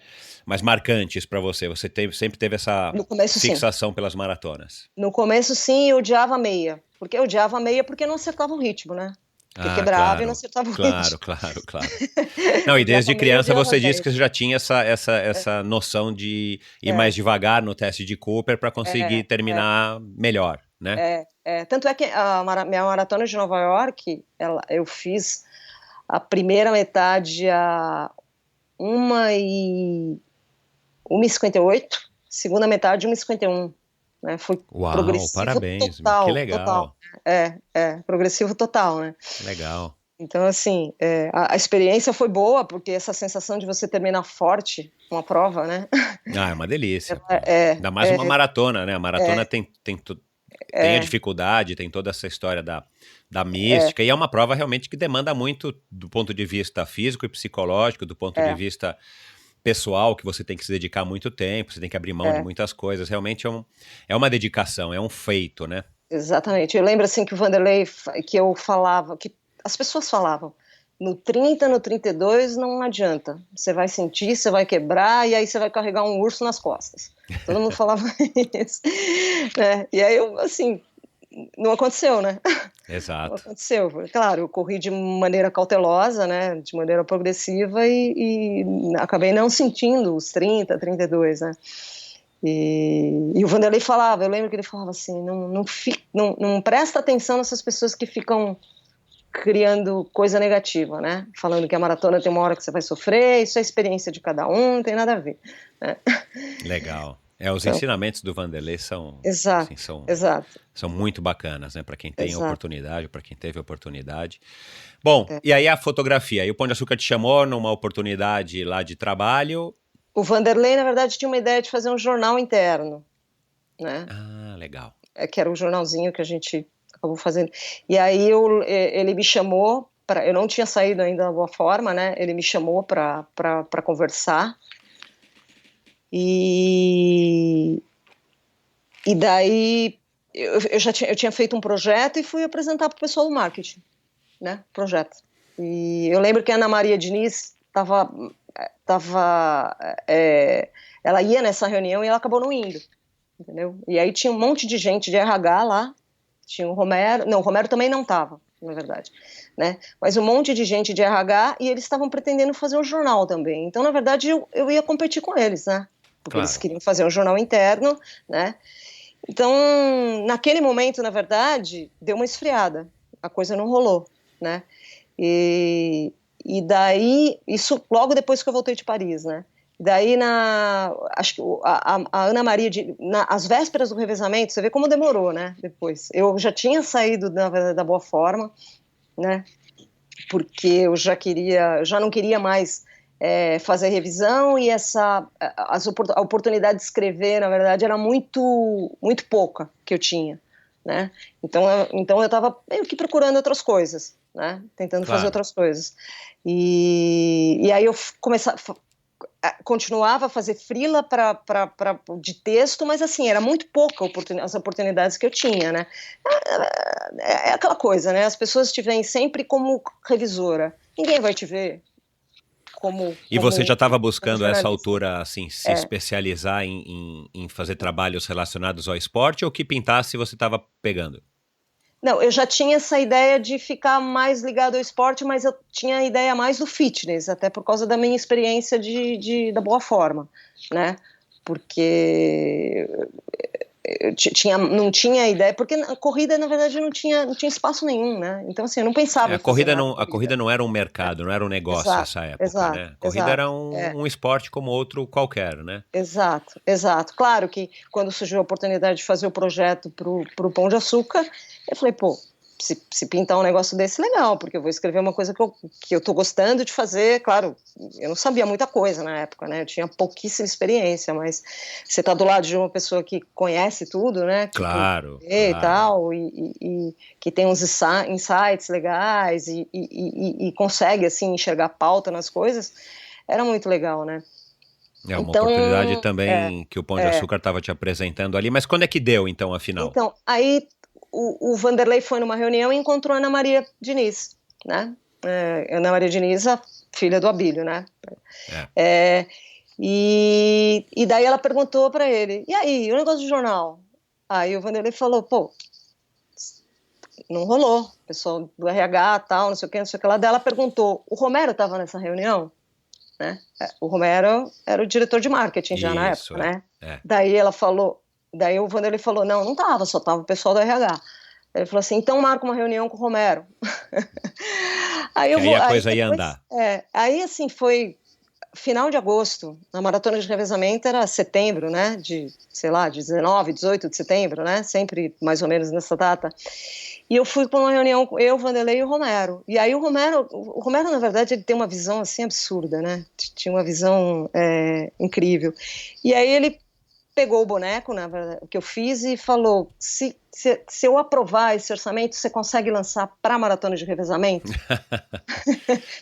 marcantes para você? Você sempre teve essa fixação pelas maratonas? No começo, sim, eu odiava a meia. Porque eu odiava a meia porque não acertava o ritmo, né? Porque quebrava e não acertava o ritmo. Claro. Não, e desde criança você disse que você já tinha essa noção de ir mais devagar no teste de Cooper para conseguir terminar melhor, né? Tanto é que minha maratona de Nova York, eu fiz a primeira metade a 1h58, segunda metade 1h51. Né? Foi progressivo. Parabéns, total, que legal. Total. Progressivo total, né? Legal. Então, assim, a experiência foi boa, porque essa sensação de você terminar forte uma prova, né? É uma delícia. Ainda mais uma maratona, né? A maratona tem tem a dificuldade, tem toda essa história da mística, e é uma prova realmente que demanda muito do ponto de vista físico e psicológico, do ponto de vista pessoal, que você tem que se dedicar muito tempo, você tem que abrir mão de muitas coisas, realmente é uma dedicação, é um feito, né? Exatamente, eu lembro assim que o Vanderlei, que eu falava, que as pessoas falavam, no 30, no 32 não adianta, você vai sentir, você vai quebrar, e aí você vai carregar um urso nas costas, todo mundo falava isso, né? E aí eu, assim, não aconteceu, né? Exato. Não aconteceu. Claro, eu corri de maneira cautelosa, né? De maneira progressiva e acabei não sentindo os 30, 32, né? E o Vanderlei falava, eu lembro que ele falava assim, não presta atenção nessas pessoas que ficam criando coisa negativa, né? Falando que a maratona tem uma hora que você vai sofrer, isso é experiência de cada um, não tem nada a ver, né? Legal. Os ensinamentos do Vanderlei são, exato, assim, exato. São muito bacanas, né? Para quem tem Exato. oportunidade, para quem teve oportunidade. Bom, e aí a fotografia? Aí o Pão de Açúcar te chamou numa oportunidade lá de trabalho? O Vanderlei, na verdade, tinha uma ideia de fazer um jornal interno, né? Ah, legal. Que era um jornalzinho que a gente acabou fazendo. E aí ele me chamou, eu não tinha saído ainda da Boa Forma, né? Ele me chamou para conversar. E daí eu tinha feito um projeto e fui apresentar para o pessoal do marketing, né? Projeto. E eu lembro que a Ana Maria Diniz ela ia nessa reunião e ela acabou não indo, entendeu? E aí tinha um monte de gente de RH lá, tinha o Romero, não, o Romero também não estava, na verdade, né? Mas um monte de gente de RH e eles estavam pretendendo fazer um jornal também. Então, na verdade, eu ia competir com eles, né? Porque eles queriam fazer um jornal interno, né? Então, naquele momento, na verdade, deu uma esfriada, a coisa não rolou, né? E daí, isso logo depois que eu voltei de Paris, né? Daí, acho que a Ana Maria, às vésperas do revezamento, você vê como demorou, né? Depois, eu já tinha saído, na verdade, da Boa Forma, né? Porque eu já não queria mais fazer revisão e a oportunidade de escrever, na verdade, era muito, muito pouca que eu tinha, né? Então eu estava meio que procurando outras coisas, né? Tentando fazer outras coisas. E aí eu continuava a fazer freela de texto, mas assim, era muito pouca as oportunidades que eu tinha, né? É aquela coisa, né? As pessoas te veem sempre como revisora. Ninguém vai te ver E você já estava buscando a essa altura, assim, se especializar em fazer trabalhos relacionados ao esporte, ou que pintasse você estava pegando? Não, eu já tinha essa ideia de ficar mais ligado ao esporte, mas eu tinha a ideia mais do fitness, até por causa da minha experiência da Boa Forma, né? Porque eu não tinha ideia, porque a corrida, na verdade, não tinha espaço nenhum, né? Então, assim, eu não pensava em fazer nada. A corrida não era um mercado, não era um negócio nessa época, né? A corrida era um esporte como outro qualquer, né? Exato, exato. Claro que quando surgiu a oportunidade de fazer o projeto pro Pão de Açúcar, eu falei, pô, se pintar um negócio desse, legal, porque eu vou escrever uma coisa que eu tô gostando de fazer. Claro, eu não sabia muita coisa na época, né? Eu tinha pouquíssima experiência, mas você tá do lado de uma pessoa que conhece tudo, né? Claro. E tal, e que tem uns insights legais e consegue, assim, enxergar pauta nas coisas, era muito legal, né? É uma oportunidade também que o Pão de Açúcar estava te apresentando ali, mas quando é que deu, então, afinal? Então, aí o Vanderlei foi numa reunião e encontrou a Ana Maria Diniz, né? Ana Maria Diniz, a filha do Abílio, né? E daí ela perguntou para ele, e aí, o negócio do jornal? Aí o Vanderlei falou, pô, não rolou, o pessoal do RH, tal, não sei o que lá. Daí ela perguntou, o Romero estava nessa reunião? Né? O Romero era o diretor de marketing já na época, né? Daí o Vanderlei falou, não estava, só estava o pessoal do RH. Ele falou assim, então marca uma reunião com o Romero. Aí a coisa ia andar. Aí assim, foi final de agosto, a maratona de revezamento era setembro, né? Sei lá, de 19, 18 de setembro, né? Sempre mais ou menos nessa data. E eu fui para uma reunião com eu, Vanderlei e o Romero. E aí o Romero, na verdade, ele tem uma visão assim absurda, né? Tinha uma visão incrível. E aí ele pegou o boneco, na verdade, o que eu fiz, e falou: se eu aprovar esse orçamento, você consegue lançar para a maratona de revezamento?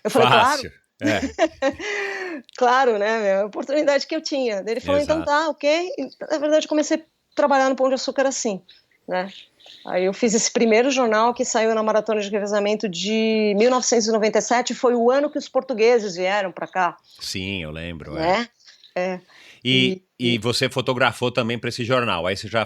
Eu falei, claro. Fácil. É. Claro, né? A oportunidade que eu tinha. Ele falou, então Exato. tá, ok. E, na verdade, comecei a trabalhar no Pão de Açúcar assim, né? Aí eu fiz esse primeiro jornal que saiu na Maratona de Revezamento de 1997, foi o ano que os portugueses vieram para cá, Sim, eu lembro, é. né? É, E você fotografou também para esse jornal, aí você já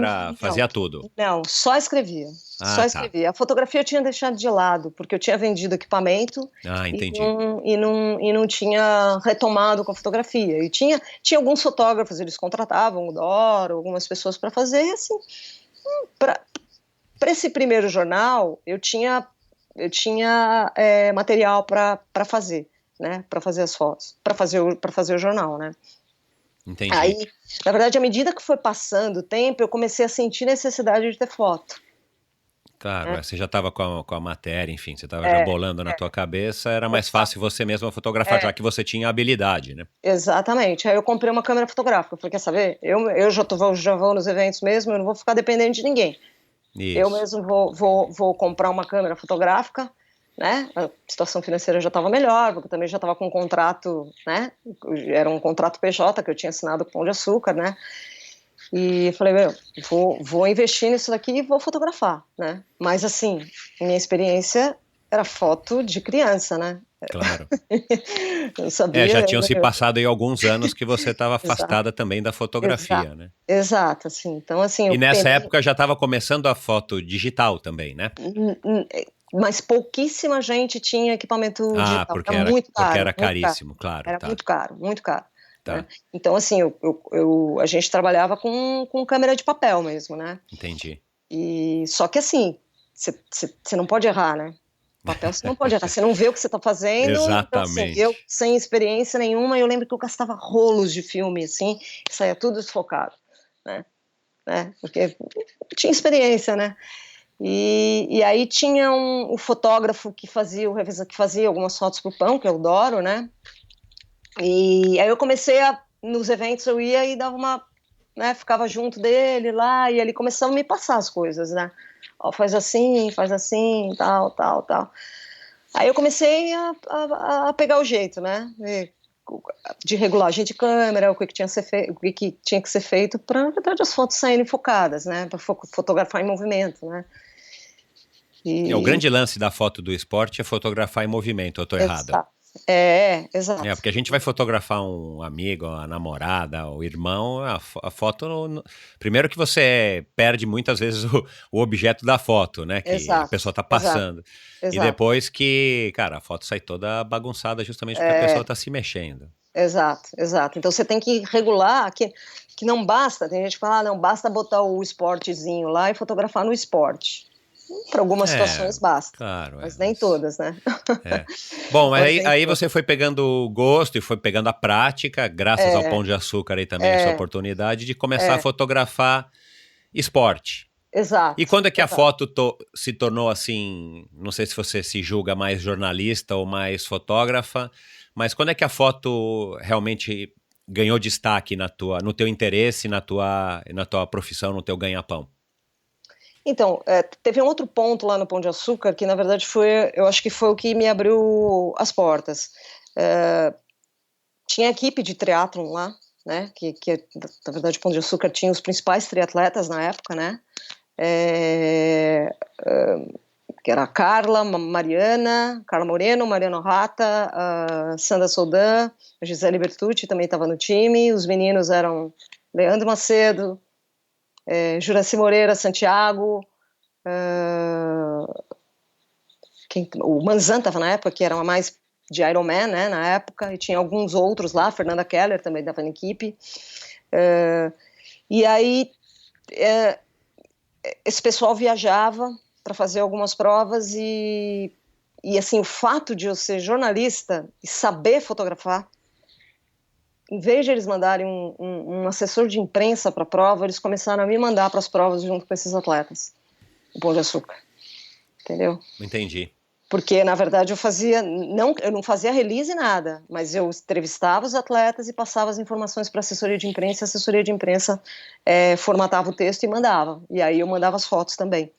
não, fazia tudo. não, só escrevia. Ah, Só tá. escrevia. A fotografia eu tinha deixado de lado, porque eu tinha vendido equipamento Ah, e entendi. não tinha retomado com a fotografia. E tinha alguns fotógrafos, eles contratavam o Doro, algumas pessoas para fazer, e assim, para esse primeiro jornal, eu tinha material para fazer, né? Para fazer as fotos, para fazer o jornal, né? Entendi. Aí, na verdade, à medida que foi passando o tempo, eu comecei a sentir necessidade de ter foto, Claro, né? você já estava com a matéria, enfim, você estava já É, bolando na tua cabeça, era mais exato. fácil você mesma fotografar, já É, que você tinha habilidade, né? exatamente. Aí eu comprei uma câmera fotográfica. Eu falei, quer saber? Eu já vou nos eventos mesmo, eu não vou ficar dependendo de ninguém. Eu Isso. mesmo vou comprar uma câmera fotográfica, né? A situação financeira já estava melhor, porque eu também já estava com um contrato, né? Era um contrato PJ que eu tinha assinado com o Pão de Açúcar, né? E falei, meu, vou investir nisso daqui e vou fotografar, né? Mas assim, minha experiência era foto de criança, né? Claro. Eu Já sabia, tinham se passado aí alguns anos que você estava exato, afastada também da exato, fotografia, né? exato, assim. Então, assim, eu E nessa penei, época já estava começando a foto digital também, né? mas pouquíssima gente tinha equipamento Ah, digital. Era muito porque caro, era muito caro. caríssimo, claro, Era tá, muito caro, muito caro. Né? tá, Então, assim, a gente trabalhava com câmera de papel mesmo, né? entendi. E só que assim, você não pode errar, né? Papel você não pode errar, você não vê o que você está fazendo, então assim, eu Exatamente. sem experiência nenhuma, eu lembro que eu gastava rolos de filme, assim, saía tudo desfocado, né? Porque eu tinha experiência, né? E aí tinha o fotógrafo que fazia algumas fotos pro Pão, que é o Doro, né? E aí eu comecei nos eventos eu ia e dava uma, né, ficava junto dele lá, e ele começava a me passar as coisas, né? Ó, faz assim, tal, tal, tal. Aí eu comecei a pegar o jeito, né? De regulagem de câmera, o que tinha, o que tinha que ser feito para, na verdade, as fotos saírem focadas, né? Para fotografar em movimento, né? O E, grande lance da foto do esporte é fotografar em movimento, eu tô errado. exato. Exato. Porque a gente vai fotografar um amigo, a namorada, o irmão, a foto. Primeiro que você perde muitas vezes o objeto da foto, né? Que a Exato. pessoa tá Exato. passando. E Exato. depois que, cara, a foto sai toda bagunçada justamente porque a pessoa É, tá se mexendo. exato, exato. Então você tem que regular que não basta, tem gente que fala, não basta botar o esportezinho lá e fotografar no esporte. Para algumas É, situações basta, claro, mas nem mas. todas, né? É. Bom, mas Mas aí, nem aí todas. você foi pegando o gosto e foi pegando a prática, graças ao Pão É, de Açúcar aí também, essa é, oportunidade de começar a é, fotografar esporte. E exato, quando é que a exato. foto se tornou assim? Não sei se você se julga mais jornalista ou mais fotógrafa, mas quando é que a foto realmente ganhou destaque no teu interesse, na tua profissão, no teu ganha-pão? Então, teve um outro ponto lá no Pão de Açúcar que, na verdade, eu acho que foi o que me abriu as portas. É, tinha equipe de triatlon lá, né? Na verdade, o Pão de Açúcar tinha os principais triatletas na época, né? É, que era a Carla, Carla Moreno, Mariana Rata, a Sandra Soldan, a Gisele Bertucci também estava no time, os meninos eram Leandro Macedo, Juraci Moreira, Santiago, o Manzan estava na época, que era uma mais de Ironman, né, na época, e tinha alguns outros lá, Fernanda Keller também estava na equipe, e aí esse pessoal viajava para fazer algumas provas e assim, o fato de eu ser jornalista e saber fotografar, em vez de eles mandarem um assessor de imprensa para a prova, eles começaram a me mandar para as provas junto com esses atletas, o Pão de Açúcar, entendeu? Entendi. Porque, na verdade, eu não fazia release nada, mas eu entrevistava os atletas e passava as informações para a assessoria de imprensa, e a assessoria de imprensa formatava o texto e mandava. E aí eu mandava as fotos também.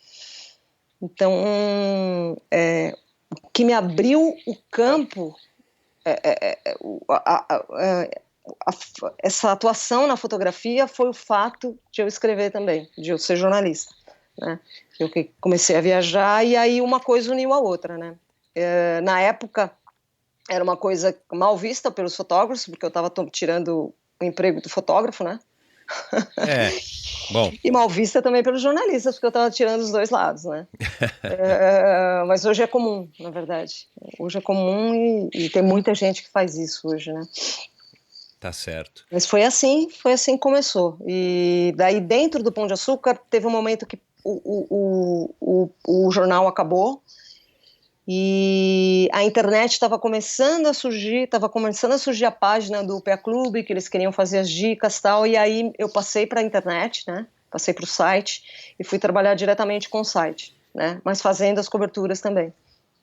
Então, o que me abriu o campo, essa atuação na fotografia foi o fato de eu escrever também, de eu ser jornalista, né? Eu que comecei a viajar e aí uma coisa uniu a outra, né? Na época era uma coisa mal vista pelos fotógrafos, porque eu estava tirando o emprego do fotógrafo, né? Bom. E mal vista também pelos jornalistas, porque eu estava tirando os dois lados, né? Mas hoje é comum, na verdade. Hoje é comum e tem muita gente que faz isso hoje, né? Tá certo. Mas foi assim que começou. E daí dentro do Pão de Açúcar teve um momento que o jornal acabou e a internet estava começando a surgir a página do PA Clube, que eles queriam fazer as dicas e tal, e aí eu passei para a internet, né? Passei para o site e fui trabalhar diretamente com o site, né? Mas fazendo as coberturas também.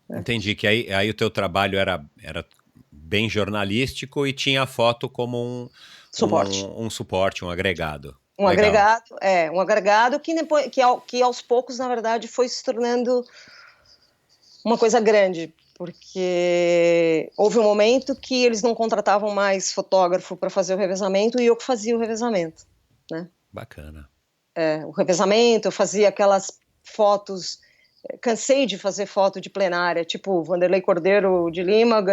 Né? Entendi que aí o teu trabalho era bem jornalístico e tinha a foto como um suporte, um agregado. Um agregado que aos poucos, na verdade, foi se tornando uma coisa grande, porque houve um momento que eles não contratavam mais fotógrafo para fazer o revezamento e eu que fazia o revezamento, né? Bacana. O revezamento, eu fazia aquelas fotos, cansei de fazer foto de plenária, tipo Vanderlei Cordeiro de Lima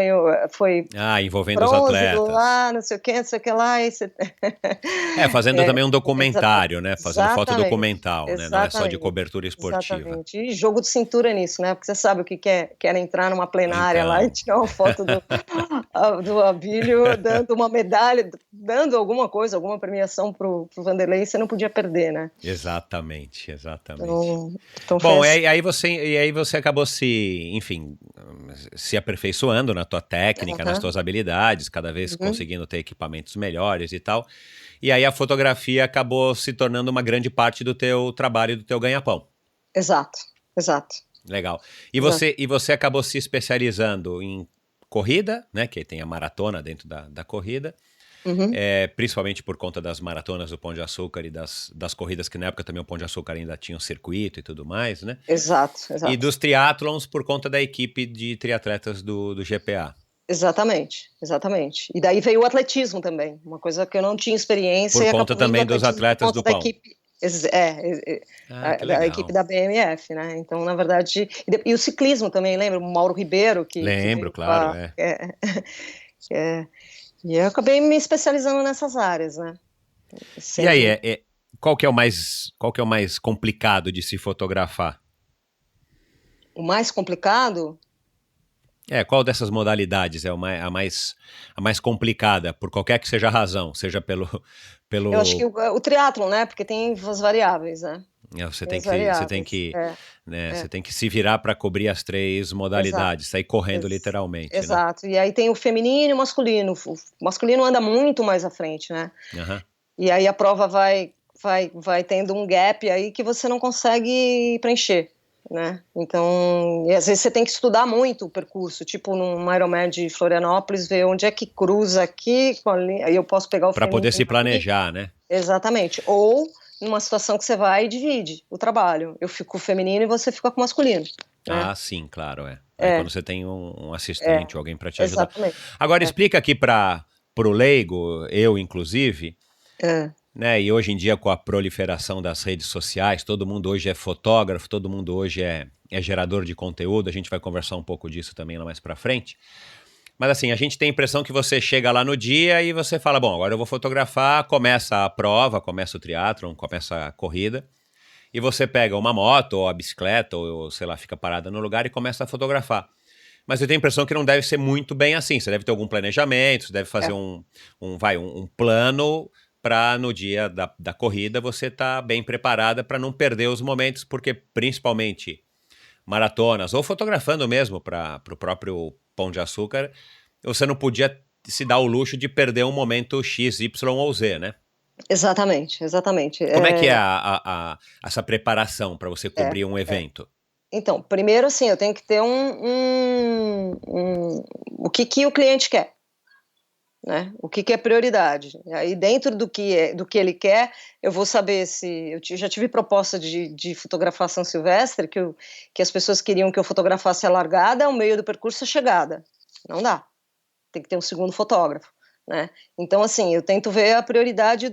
foi envolvendo bronze, os atletas. Lá, não sei o que lá. Fazendo também um documentário, né? Fazendo foto documental, né? Não é só de cobertura esportiva. Exatamente. E jogo de cintura nisso, né? Porque você sabe o que é entrar numa plenária então... lá e tirar uma foto do Abílio dando uma medalha, dando alguma coisa, alguma premiação pro Vanderlei, você não podia perder, né? Exatamente. Então bom, e aí você acabou se aperfeiçoando na tua técnica, nas tuas habilidades, cada vez conseguindo ter equipamentos melhores e tal. E aí a fotografia acabou se tornando uma grande parte do teu trabalho e do teu ganha-pão. Exato. Legal. E você acabou se especializando em corrida, né? Que tem a maratona dentro da corrida. Principalmente por conta das maratonas do Pão de Açúcar e das corridas, que na época também o Pão de Açúcar ainda tinha um circuito e tudo mais, né? Exato. E dos triatlons por conta da equipe de triatletas do GPA. Exatamente. E daí veio o atletismo também, uma coisa que eu não tinha experiência. Por conta também dos atletas do Pão. A equipe da BMF, né? Então, na verdade... E o ciclismo também, lembra? O Mauro Ribeiro. Lembro, claro, E eu acabei me especializando nessas áreas, né? E aí, qual que é o mais complicado de se fotografar? O mais complicado? Qual dessas modalidades é a mais complicada, por qualquer que seja a razão, seja pelo... Eu acho que o triatlon, né? Porque tem as variáveis, né? Você tem que se virar para cobrir as três modalidades, sair correndo literalmente. Exato. Né? E aí tem o feminino e o masculino. O masculino anda muito mais à frente, né? E aí a prova vai tendo um gap aí que você não consegue preencher, né? Então, e às vezes você tem que estudar muito o percurso, tipo num Ironman de Florianópolis, ver onde é que cruza aqui, aí eu posso pegar o feminino. Para poder se planejar, né? Exatamente. Ou numa situação que você vai e divide o trabalho. Eu fico com o feminino e você fica com o masculino. Né? Sim, claro, Aí quando você tem um assistente ou alguém para te ajudar. Exatamente. Agora, explica aqui para o leigo, eu inclusive, né? E hoje em dia com a proliferação das redes sociais, todo mundo hoje é fotógrafo, todo mundo hoje é gerador de conteúdo, a gente vai conversar um pouco disso também lá mais para frente. Mas assim, a gente tem a impressão que você chega lá no dia e você fala, bom, agora eu vou fotografar, começa a prova, começa o triatlon, começa a corrida, e você pega uma moto ou a bicicleta, ou sei lá, fica parada no lugar e começa a fotografar. Mas eu tenho a impressão que não deve ser muito bem assim, você deve ter algum planejamento, você deve fazer um plano para no dia da corrida você estar bem preparada para não perder os momentos, porque principalmente maratonas, ou fotografando mesmo para o próprio Pão de Açúcar, você não podia se dar o luxo de perder um momento X, Y ou Z, né? Exatamente. Como é que é essa preparação para você cobrir um evento? Então, primeiro, assim, eu tenho que ter o que o cliente quer, né? O que é prioridade. Aí, dentro do que ele quer, eu vou saber se... já tive proposta de fotografar São Silvestre, que as pessoas queriam que eu fotografasse a largada, o meio do percurso, a chegada. Não dá. Tem que ter um segundo fotógrafo, né? Então, assim, eu tento ver a prioridade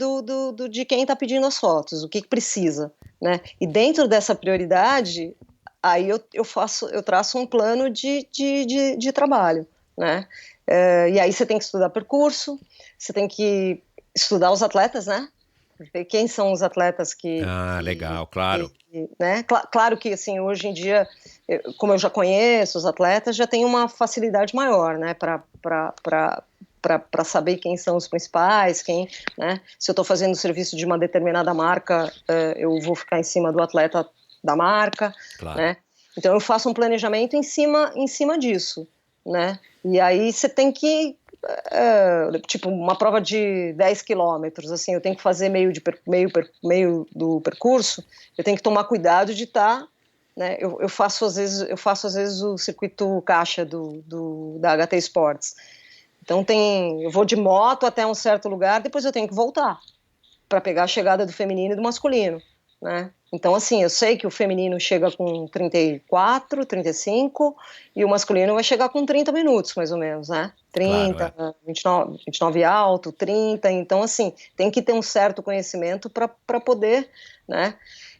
de quem está pedindo as fotos, o que precisa, né? E dentro dessa prioridade, aí eu traço um plano de trabalho, né? E aí você tem que estudar percurso, você tem que estudar os atletas, né? Ver quem são os atletas Legal, claro. né? Claro que, assim, hoje em dia, como eu já conheço os atletas, já tenho uma facilidade maior, né? Para saber quem são os principais, né? Se eu estou fazendo o serviço de uma determinada marca, eu vou ficar em cima do atleta da marca, Claro. né? Então eu faço um planejamento em cima disso, né? E aí você tem que, tipo, uma prova de 10 quilômetros, assim, eu tenho que fazer meio do percurso, eu tenho que tomar cuidado de estar, né? Eu faço às vezes o circuito caixa da HT Sports. Então eu vou de moto até um certo lugar, depois eu tenho que voltar para pegar a chegada do feminino e do masculino, né? Então, assim, eu sei que o feminino chega com 34, 35 e o masculino vai chegar com 30 minutos, mais ou menos, né? 30, Claro, 29 alto, 30. Então, assim, tem que ter um certo conhecimento para poder, né?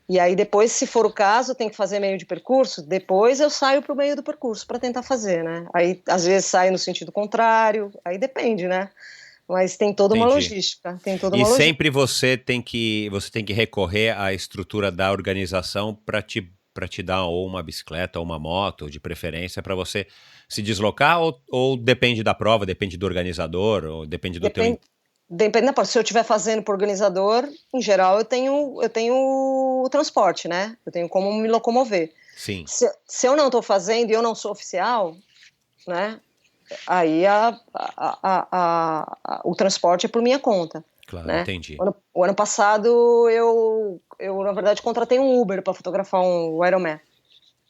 E aí depois, se for o caso, tem que fazer meio de percurso, depois eu saio para o meio do percurso para tentar fazer, né? Aí, às vezes, saio no sentido contrário, aí depende, né? Mas tem toda uma entendi. logística, E sempre você tem que recorrer à estrutura da organização para te dar ou uma bicicleta ou uma moto, de preferência, para você se deslocar, ou depende da prova, depende do organizador, ou depende do teu... Depende da parte. Se eu estiver fazendo por organizador, em geral, eu tenho o transporte, né? Eu tenho como me locomover. Sim, Se eu não estou fazendo e eu não sou oficial, né? Aí o transporte é por minha conta, claro, né? entendi. O ano passado na verdade contratei um Uber para fotografar um Ironman,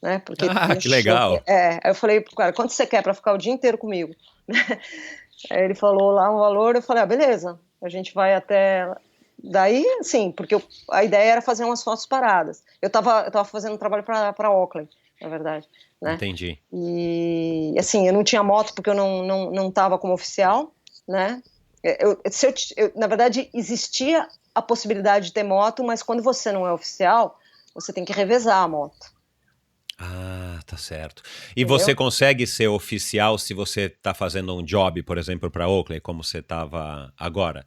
né? Porque Que legal. aí eu falei pro cara, quanto você quer para ficar o dia inteiro comigo? Aí ele falou lá um valor, eu falei, beleza, a gente vai até... Daí, sim, porque a ideia era fazer umas fotos paradas. Eu tava fazendo um trabalho para Auckland, na verdade, né? Entendi. E, assim, eu não tinha moto porque eu não tava como oficial, né? Na verdade, existia a possibilidade de ter moto, mas quando você não é oficial, você tem que revezar a moto. Tá certo. E Entendeu? você consegue ser oficial se você está fazendo um job, por exemplo, para Oakley, como você estava agora?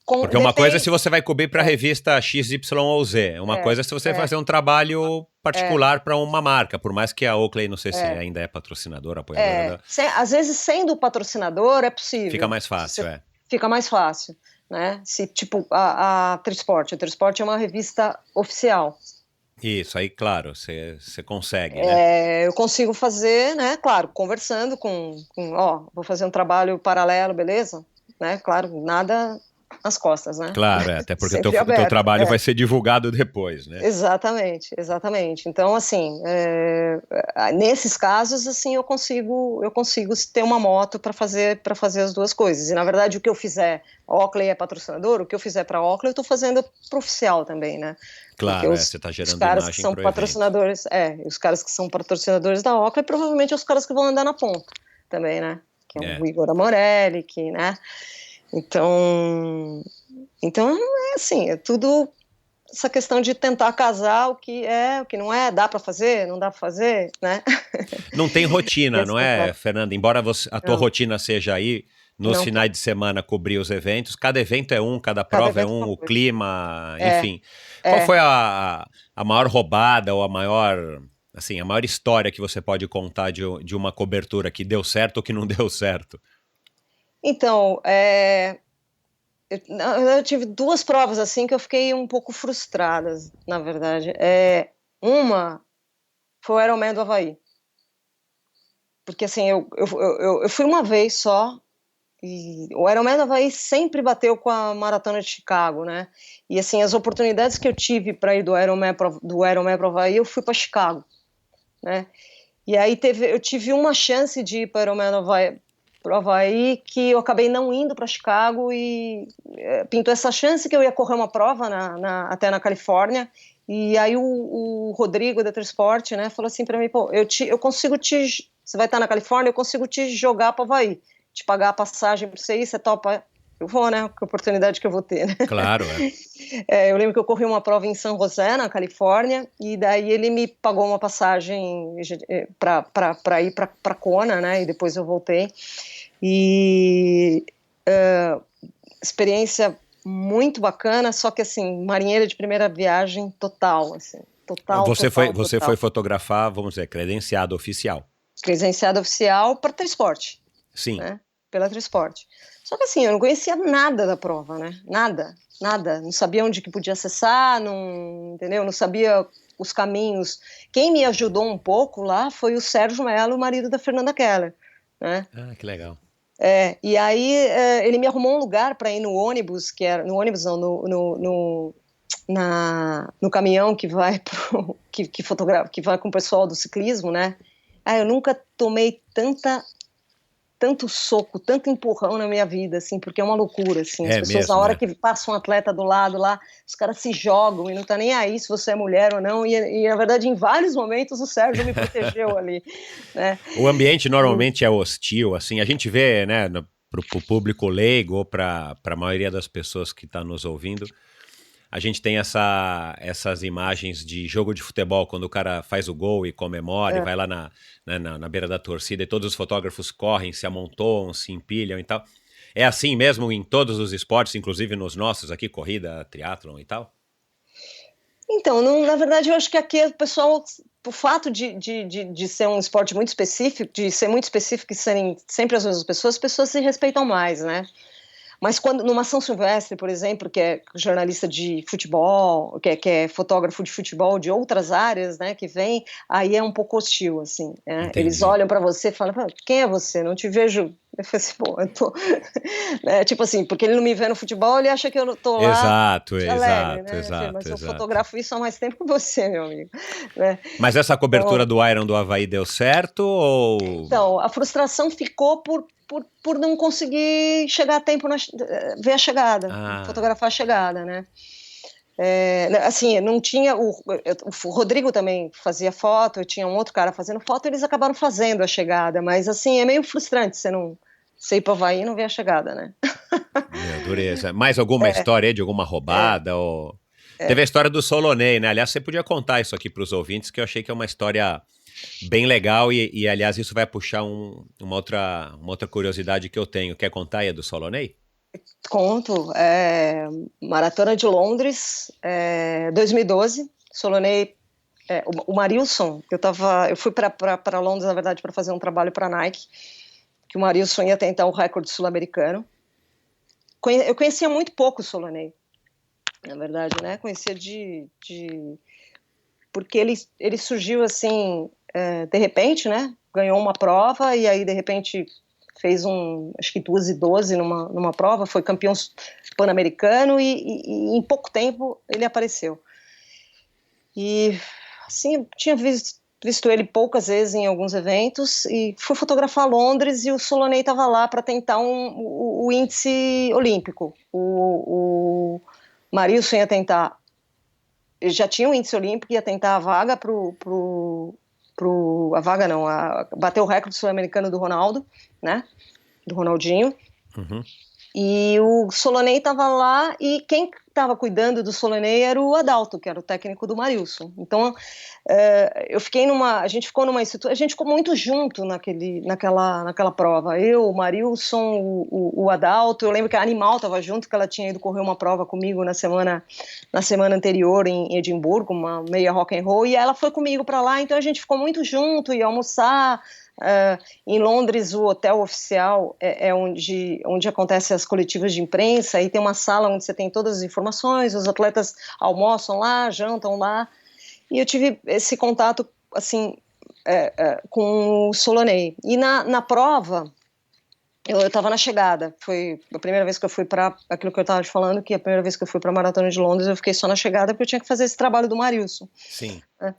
Porque uma coisa é se você vai cobrir para a revista XYZ, uma coisa é se você fazer um trabalho particular para uma marca, por mais que a Oakley, não sei se ainda é patrocinadora, apoiadora. Às vezes, sendo patrocinador, é possível. Fica mais fácil, Fica mais fácil, né? Se, tipo, a Trisport é uma revista oficial. Isso, aí, claro, você consegue, né? Eu consigo fazer, né? Claro, conversando vou fazer um trabalho paralelo, beleza? Né? Claro, nada nas costas, né? Claro, até porque o Sempre teu aberto. trabalho vai ser divulgado depois, né? Exatamente, exatamente. Então, assim, nesses casos, assim, eu consigo ter uma moto para fazer as duas coisas. E, na verdade, o que eu fizer, a Oakley é patrocinador, o que eu fizer para a Oakley, eu estou fazendo para oficial também, né? Claro, você está gerando os caras imagem que são pro evento. patrocinadores, os caras que são patrocinadores da Oakley, provavelmente os caras que vão andar na ponta também, né? Que é o Igor Amorelli, né? Então, assim, é tudo essa questão de tentar casar o que é, o que não é, dá para fazer, não dá para fazer, né? Não tem rotina, não é, Fernanda? Embora a tua rotina seja aí, nos finais de semana cobrir os eventos, cada evento é cada prova é o clima, enfim. Qual foi a maior roubada ou a maior história que você pode contar de uma cobertura que deu certo ou que não deu certo? Então, eu tive duas provas assim que eu fiquei um pouco frustrada, na verdade. Uma foi o Ironman do Havaí. Porque assim, eu fui uma vez só, E o Ironman do Havaí sempre bateu com a Maratona de Chicago, né? E assim, as oportunidades que eu tive para ir do Ironman para o Havaí, eu fui para Chicago, né? E aí eu tive uma chance de ir para o Ironman do Havaí, pro Havaí, que eu acabei não indo para Chicago e pintou essa chance que eu ia correr uma prova até na Califórnia. E aí o Rodrigo da Trisport, né, falou assim para mim, pô, eu consigo você vai estar na Califórnia, eu consigo te jogar para o Havaí, te pagar a passagem para você ir, você topa? Eu vou, né? Que oportunidade que eu vou ter, né? Claro, eu lembro que eu corri uma prova em San José, na Califórnia, e daí ele me pagou uma passagem para ir para Kona, né? E depois eu voltei. E experiência muito bacana, só que assim, marinheira de primeira viagem total, assim, total. Você foi fotografar, vamos dizer, credenciado oficial. Credenciado oficial para Trisport. Sim. Né? Pela Trisport. Só que assim, eu não conhecia nada da prova, né? Nada. Não sabia onde que podia acessar, entendeu? Não sabia os caminhos. Quem me ajudou um pouco lá foi o Sérgio Mello, o marido da Fernanda Keller, né? Ah, que legal. E aí ele me arrumou um lugar para ir no ônibus, no caminhão que vai que vai com o pessoal do ciclismo, né? Eu nunca tomei tanto soco, tanto empurrão na minha vida, assim, porque é uma loucura, assim, as pessoas mesmo, na hora que passa um atleta do lado lá, os caras se jogam e não tá nem aí se você é mulher ou não, e na verdade em vários momentos o Sérgio me protegeu ali, né. O ambiente normalmente é hostil, assim, a gente vê, né, pro público leigo ou pra maioria das pessoas que tá nos ouvindo, a gente tem essas imagens de jogo de futebol, quando o cara faz o gol e comemora e vai lá na beira da torcida e todos os fotógrafos correm, se amontoam, se empilham e tal. É assim mesmo em todos os esportes, inclusive nos nossos aqui, corrida, triatlon e tal? Então, na verdade, eu acho que aqui o pessoal, o fato de ser um esporte muito específico, de ser muito específico e serem sempre as mesmas pessoas, as pessoas se respeitam mais, né? Mas quando numa São Silvestre, por exemplo, que é jornalista de futebol, que é fotógrafo de futebol de outras áreas, né, que vem, aí é um pouco hostil, assim. Né? Eles olham para você e falam, quem é você? Não te vejo. Eu falei assim, pô, eu tô... tipo assim, porque ele não me vê no futebol, ele acha que eu tô lá... Exato. Mas eu fotografo isso há mais tempo que você, meu amigo. Né? Mas essa cobertura do Iron do Havaí deu certo ou... Então, a frustração ficou por não conseguir chegar a tempo, ver a chegada, fotografar a chegada, né? Assim, não tinha... O Rodrigo também fazia foto, eu tinha um outro cara fazendo foto, eles acabaram fazendo a chegada, mas assim, é meio frustrante você ir para o Havaí e não ver a chegada, né? Meu, dureza. Mais alguma história aí de alguma roubada? Teve a história do Solonei, né? Aliás, você podia contar isso aqui para os ouvintes, que eu achei que é uma história... bem legal e aliás, isso vai puxar uma outra curiosidade que eu tenho. Quer contar aí do Solonei? Conto. Maratona de Londres, 2012. Solonei, o Marilson, eu fui para Londres, na verdade, para fazer um trabalho para a Nike, que o Marilson ia tentar o recorde sul-americano. Eu conhecia muito pouco o Solonei, na verdade, né? Conhecia porque ele surgiu assim... de repente, né, ganhou uma prova e aí de repente fez acho que 2:12 numa prova, foi campeão pan-americano e em pouco tempo ele apareceu. E assim, eu tinha visto ele poucas vezes em alguns eventos e fui fotografar Londres e o Solonei estava lá para tentar o índice olímpico. O Marilson ia tentar, ele já tinha o índice olímpico, ia tentar a vaga bater o recorde sul-americano do Ronaldo, né? Do Ronaldinho. Uhum. E o Solonei estava lá e quem estava cuidando do Solonei era o Adalto, que era o técnico do Marilson. Então, a gente ficou a gente ficou muito junto naquela prova. Eu, o Marilson, o Adalto. Eu lembro que a Animal estava junto, que ela tinha ido correr uma prova comigo na semana anterior em Edimburgo, uma meia rock and roll, e ela foi comigo para lá. Então a gente ficou muito junto, ia almoçar. Em Londres, o hotel oficial é onde acontecem as coletivas de imprensa, e tem uma sala onde você tem todas as informações, os atletas almoçam lá, jantam lá, e eu tive esse contato assim, com o Solonei. E na prova, Eu estava na chegada, foi a primeira vez que eu fui para aquilo que eu estava te falando, que a primeira vez que eu fui para a Maratona de Londres, eu fiquei só na chegada porque eu tinha que fazer esse trabalho do Marilson. Sim. Né?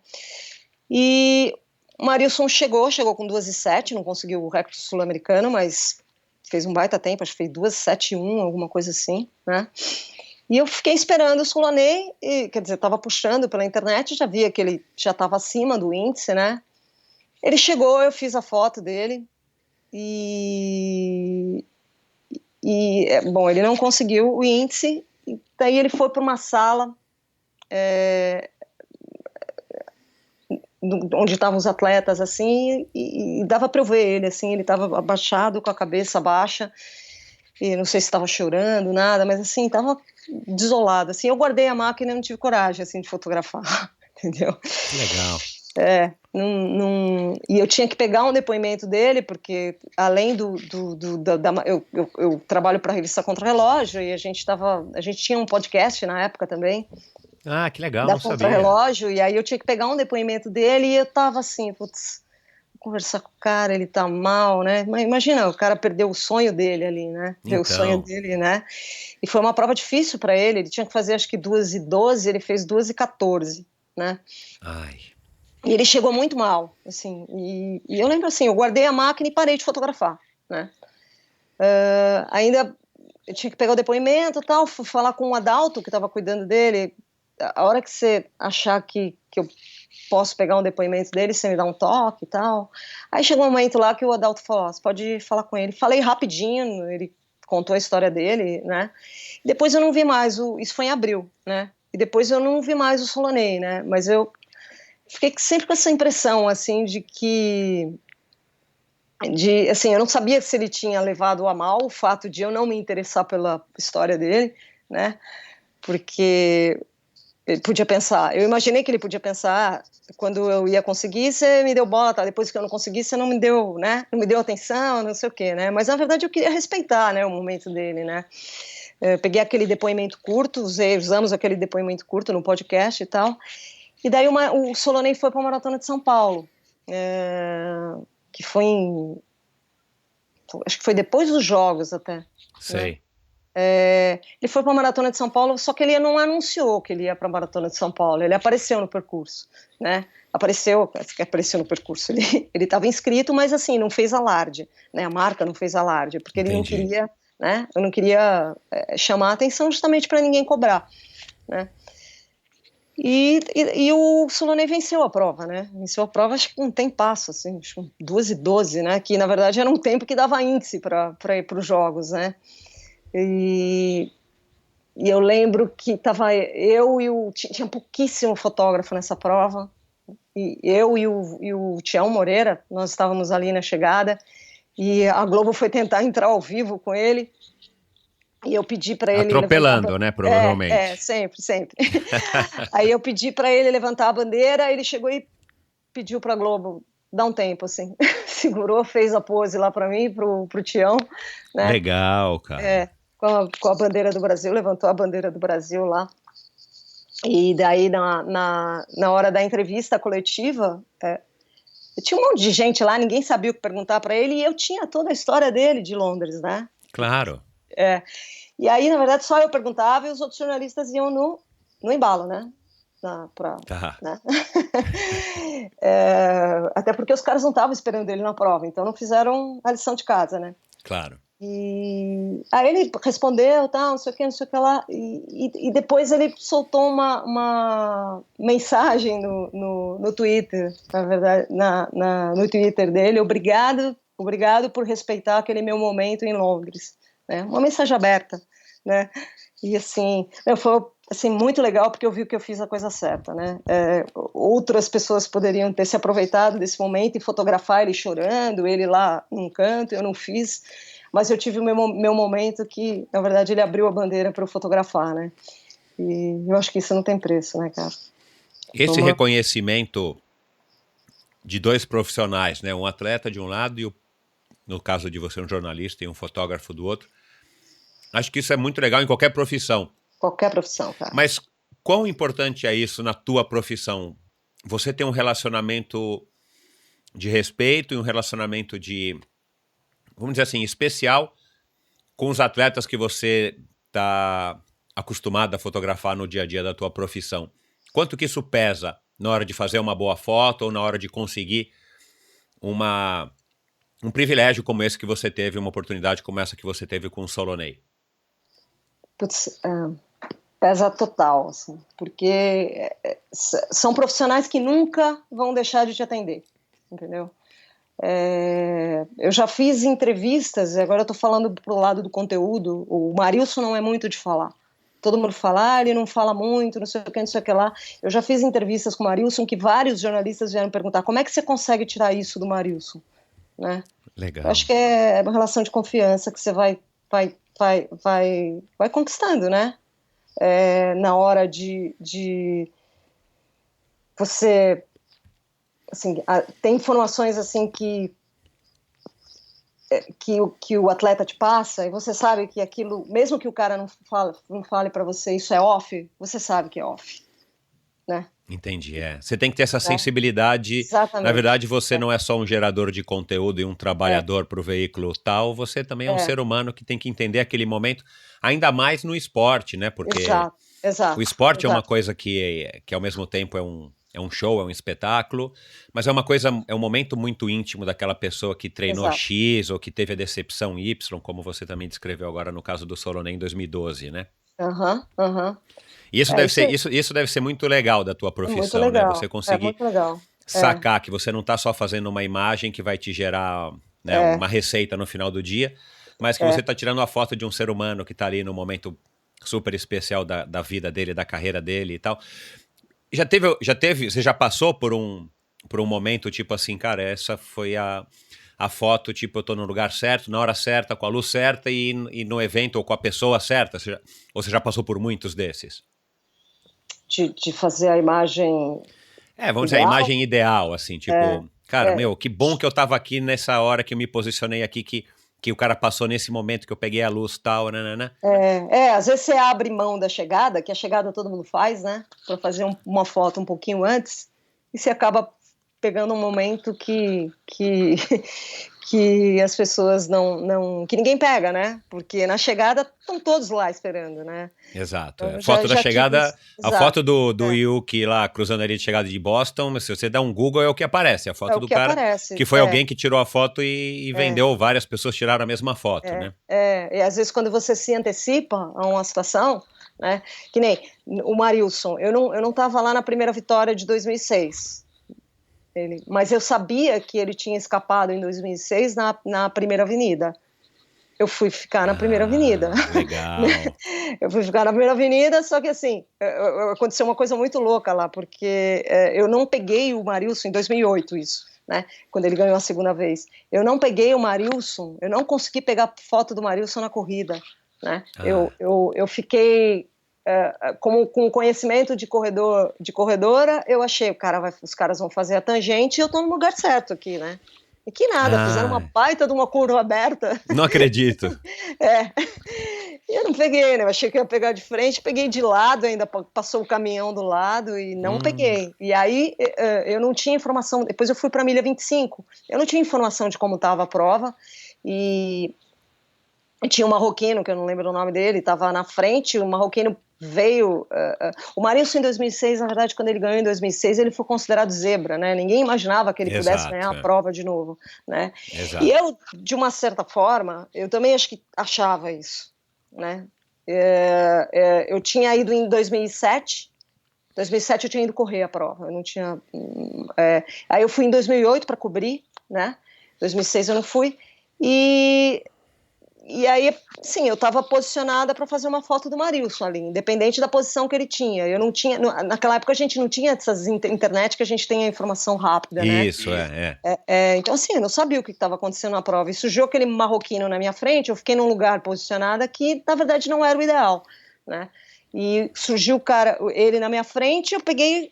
E o Marilson chegou com 2:07, não conseguiu o recorde sul-americano, mas fez um baita tempo, acho que fez 2:71, alguma coisa assim, né? E eu fiquei esperando o Solaney, quer dizer, estava puxando pela internet, já via que ele já estava acima do índice, né? Ele chegou, eu fiz a foto dele, bom, ele não conseguiu o índice, e daí ele foi para uma sala onde estavam os atletas, assim, e dava para eu ver ele, assim, ele estava abaixado, com a cabeça baixa, e não sei se estava chorando, nada, mas assim, estava desolado, assim, eu guardei a máquina e não tive coragem, assim, de fotografar, entendeu? Que legal. E eu tinha que pegar um depoimento dele, porque além eu trabalho para a revista Contra-Relógio, e a gente tinha um podcast na época também, Ah, que legal, da não sabia. Contra-Relógio, e aí eu tinha que pegar um depoimento dele, e eu tava assim, putz, conversar com o cara, ele tá mal, né? Mas imagina, o cara perdeu o sonho dele ali, né? Então. O sonho dele, né? E foi uma prova difícil para ele tinha que fazer acho que 2:12, ele fez 2:14, né? Ai. E ele chegou muito mal, assim, e eu lembro assim, eu guardei a máquina e parei de fotografar, né? Ainda eu tinha que pegar o depoimento e tal, fui falar com o Adalto, que estava cuidando dele, a hora que você achar que eu posso pegar um depoimento dele, você me dá um toque e tal. Aí chegou um momento lá que o Adalto falou, você pode falar com ele. Falei rapidinho, ele contou a história dele, né? Depois eu não vi mais, isso foi em abril, né? E depois eu não vi mais o Solaney, né? Mas eu fiquei sempre com essa impressão, assim, assim, eu não sabia se ele tinha levado a mal o fato de eu não me interessar pela história dele, né? Porque ele podia pensar, eu imaginei que ele podia pensar, quando eu ia conseguir, você me deu bola, tá? Depois que eu não consegui, você não me deu, né? Não me deu atenção, não sei o quê, né? Mas na verdade eu queria respeitar, né, o momento dele, né? Eu peguei aquele depoimento curto, usamos aquele depoimento curto no podcast e tal. E daí o Solaney foi para a Maratona de São Paulo, que foi acho que foi depois dos Jogos até. Sei. Né? Ele foi para a Maratona de São Paulo, só que ele não anunciou que ele ia para a Maratona de São Paulo, ele apareceu no percurso, né? Apareceu no percurso, ele estava inscrito, mas assim, não fez alarde, né? A marca não fez alarde, porque ele não queria, né? Eu não queria chamar a atenção justamente para ninguém cobrar, né? E o Solaney venceu a prova, né? Venceu a prova, acho que com um tempasso, assim, acho que 2:12, né? Que na verdade era um tempo que dava índice para ir para os Jogos, né? E eu lembro que tava tinha pouquíssimo fotógrafo nessa prova, e eu e o Tião Moreira, nós estávamos ali na chegada, e a Globo foi tentar entrar ao vivo com ele, e eu pedi para ele atropelando, né, provavelmente. Sempre. Aí eu pedi para ele levantar a bandeira, ele chegou e pediu para a Globo dar um tempo, assim, segurou, fez a pose lá para mim, pro Tião, né? Legal, cara. Com a bandeira do Brasil, levantou a bandeira do Brasil lá. E daí, na hora da entrevista coletiva, tinha um monte de gente lá, ninguém sabia o que perguntar para ele, e eu tinha toda a história dele de Londres, né? Claro. E aí, na verdade, só eu perguntava e os outros jornalistas iam no embalo, né? Tá. Né? Até porque os caras não estavam esperando ele na prova, então não fizeram a lição de casa, né? Claro. E aí ele respondeu, tal, não sei o que lá, e depois ele soltou uma mensagem no Twitter, na verdade, no Twitter dele, obrigado por respeitar aquele meu momento em Londres, né? Uma mensagem aberta, né? E assim, foi assim, muito legal, porque eu vi que eu fiz a coisa certa, né? Outras pessoas poderiam ter se aproveitado desse momento e fotografar ele chorando, ele lá num canto, eu não fiz, mas eu tive o meu momento que, na verdade, ele abriu a bandeira para eu fotografar, né? E eu acho que isso não tem preço, né, cara? Esse reconhecimento de dois profissionais, né? Um atleta de um lado e, no caso de você, um jornalista e um fotógrafo do outro, acho que isso é muito legal em qualquer profissão. Qualquer profissão, cara. Mas quão importante é isso na tua profissão? Você tem um relacionamento de respeito e um relacionamento de vamos dizer assim, especial com os atletas que você está acostumado a fotografar no dia a dia da tua profissão. Quanto que isso pesa na hora de fazer uma boa foto ou na hora de conseguir um privilégio como esse que você teve, uma oportunidade como essa que você teve com o Solonei? Putz, pesa total, assim, porque são profissionais que nunca vão deixar de te atender, entendeu? Eu já fiz entrevistas, agora eu tô falando pro lado do conteúdo. O Marilson não é muito de falar. Todo mundo fala, ele não fala muito, não sei o que, não sei o que lá. Eu já fiz entrevistas com o Marilson que vários jornalistas vieram perguntar como é que você consegue tirar isso do Marilson, né? Legal. Eu acho que é uma relação de confiança que você vai conquistando, né? Na hora de você, assim, tem informações assim que o atleta te passa e você sabe que aquilo, mesmo que o cara não fale para você isso é off, você sabe que é off, né? Entendi, Você tem que ter essa sensibilidade. Exatamente. Na verdade, você não é só um gerador de conteúdo e um trabalhador para o veículo tal, você também é um ser humano que tem que entender aquele momento, ainda mais no esporte, né? Porque o esporte é uma coisa que ao mesmo tempo é um show, é um espetáculo, mas é um momento muito íntimo daquela pessoa que treinou X ou que teve a decepção Y, como você também descreveu agora no caso do Solonei em 2012, né? E isso deve ser muito legal da tua profissão, muito legal, né? Você conseguir sacar que você não está só fazendo uma imagem que vai te gerar, né, uma receita no final do dia, mas que você está tirando a foto de um ser humano que está ali no momento super especial da vida dele, da carreira dele e tal. Você já passou por um momento tipo assim, cara, essa foi a foto, tipo, eu tô no lugar certo, na hora certa, com a luz certa e no evento ou com a pessoa certa? Você já passou por muitos desses? De fazer a imagem... vamos dizer, a imagem ideal, assim, tipo, cara, que bom que eu tava aqui nessa hora que eu me posicionei aqui, que o cara passou nesse momento que eu peguei a luz e tal, né? Às vezes você abre mão da chegada, que a chegada todo mundo faz, né? Pra fazer uma foto um pouquinho antes, e você acaba pegando um momento que as pessoas que ninguém pega, né? Porque na chegada estão todos lá esperando, né? Exato. Então, foto da chegada, a foto do Yuki lá cruzando a linha de chegada de Boston, se você dá um Google é o que aparece, a foto do cara que foi alguém que tirou a foto e vendeu, várias pessoas tiraram a mesma foto, né? E às vezes quando você se antecipa a uma situação, né? Que nem o Marilson, eu não estava lá na primeira vitória de 2006. Mas eu sabia que ele tinha escapado em 2006 na Primeira Avenida. Eu fui ficar na Primeira Avenida. Legal. Eu fui ficar na Primeira Avenida, só que assim, aconteceu uma coisa muito louca lá, porque eu não peguei o Marilson em 2008, isso, né? Quando ele ganhou a segunda vez. Eu não peguei o Marilson, eu não consegui pegar foto do Marilson na corrida, né? Eu fiquei... com conhecimento de corredora, eu achei, os caras vão fazer a tangente e eu tô no lugar certo aqui, né? E que nada, fizeram uma baita de uma curva aberta. Não acredito. E eu não peguei, né? Eu achei que eu ia pegar de frente, peguei de lado ainda, passou o caminhão do lado e não peguei. E aí eu não tinha informação, depois eu fui para a milha 25, eu não tinha informação de como estava a prova e tinha um marroquino, que eu não lembro o nome dele, estava na frente, o marroquino veio... o Marilson em 2006, na verdade, quando ele ganhou em 2006, ele foi considerado zebra, né? Ninguém imaginava que ele pudesse ganhar a prova de novo, né? Exato. E eu, de uma certa forma, eu também achava isso, né? Eu tinha ido em 2007, eu tinha ido correr a prova, eu não tinha... aí eu fui em 2008 para cobrir, né? 2006 eu não fui, e aí, sim, eu estava posicionada para fazer uma foto do Marilson ali, independente da posição que ele tinha. Eu não tinha, naquela época a gente não tinha essas internet que a gente tem a informação rápida, né? Isso, então, assim, eu não sabia o que estava acontecendo na prova. E surgiu aquele marroquino na minha frente, eu fiquei num lugar posicionada que, na verdade, não era o ideal, né? E surgiu o cara, ele na minha frente, eu peguei,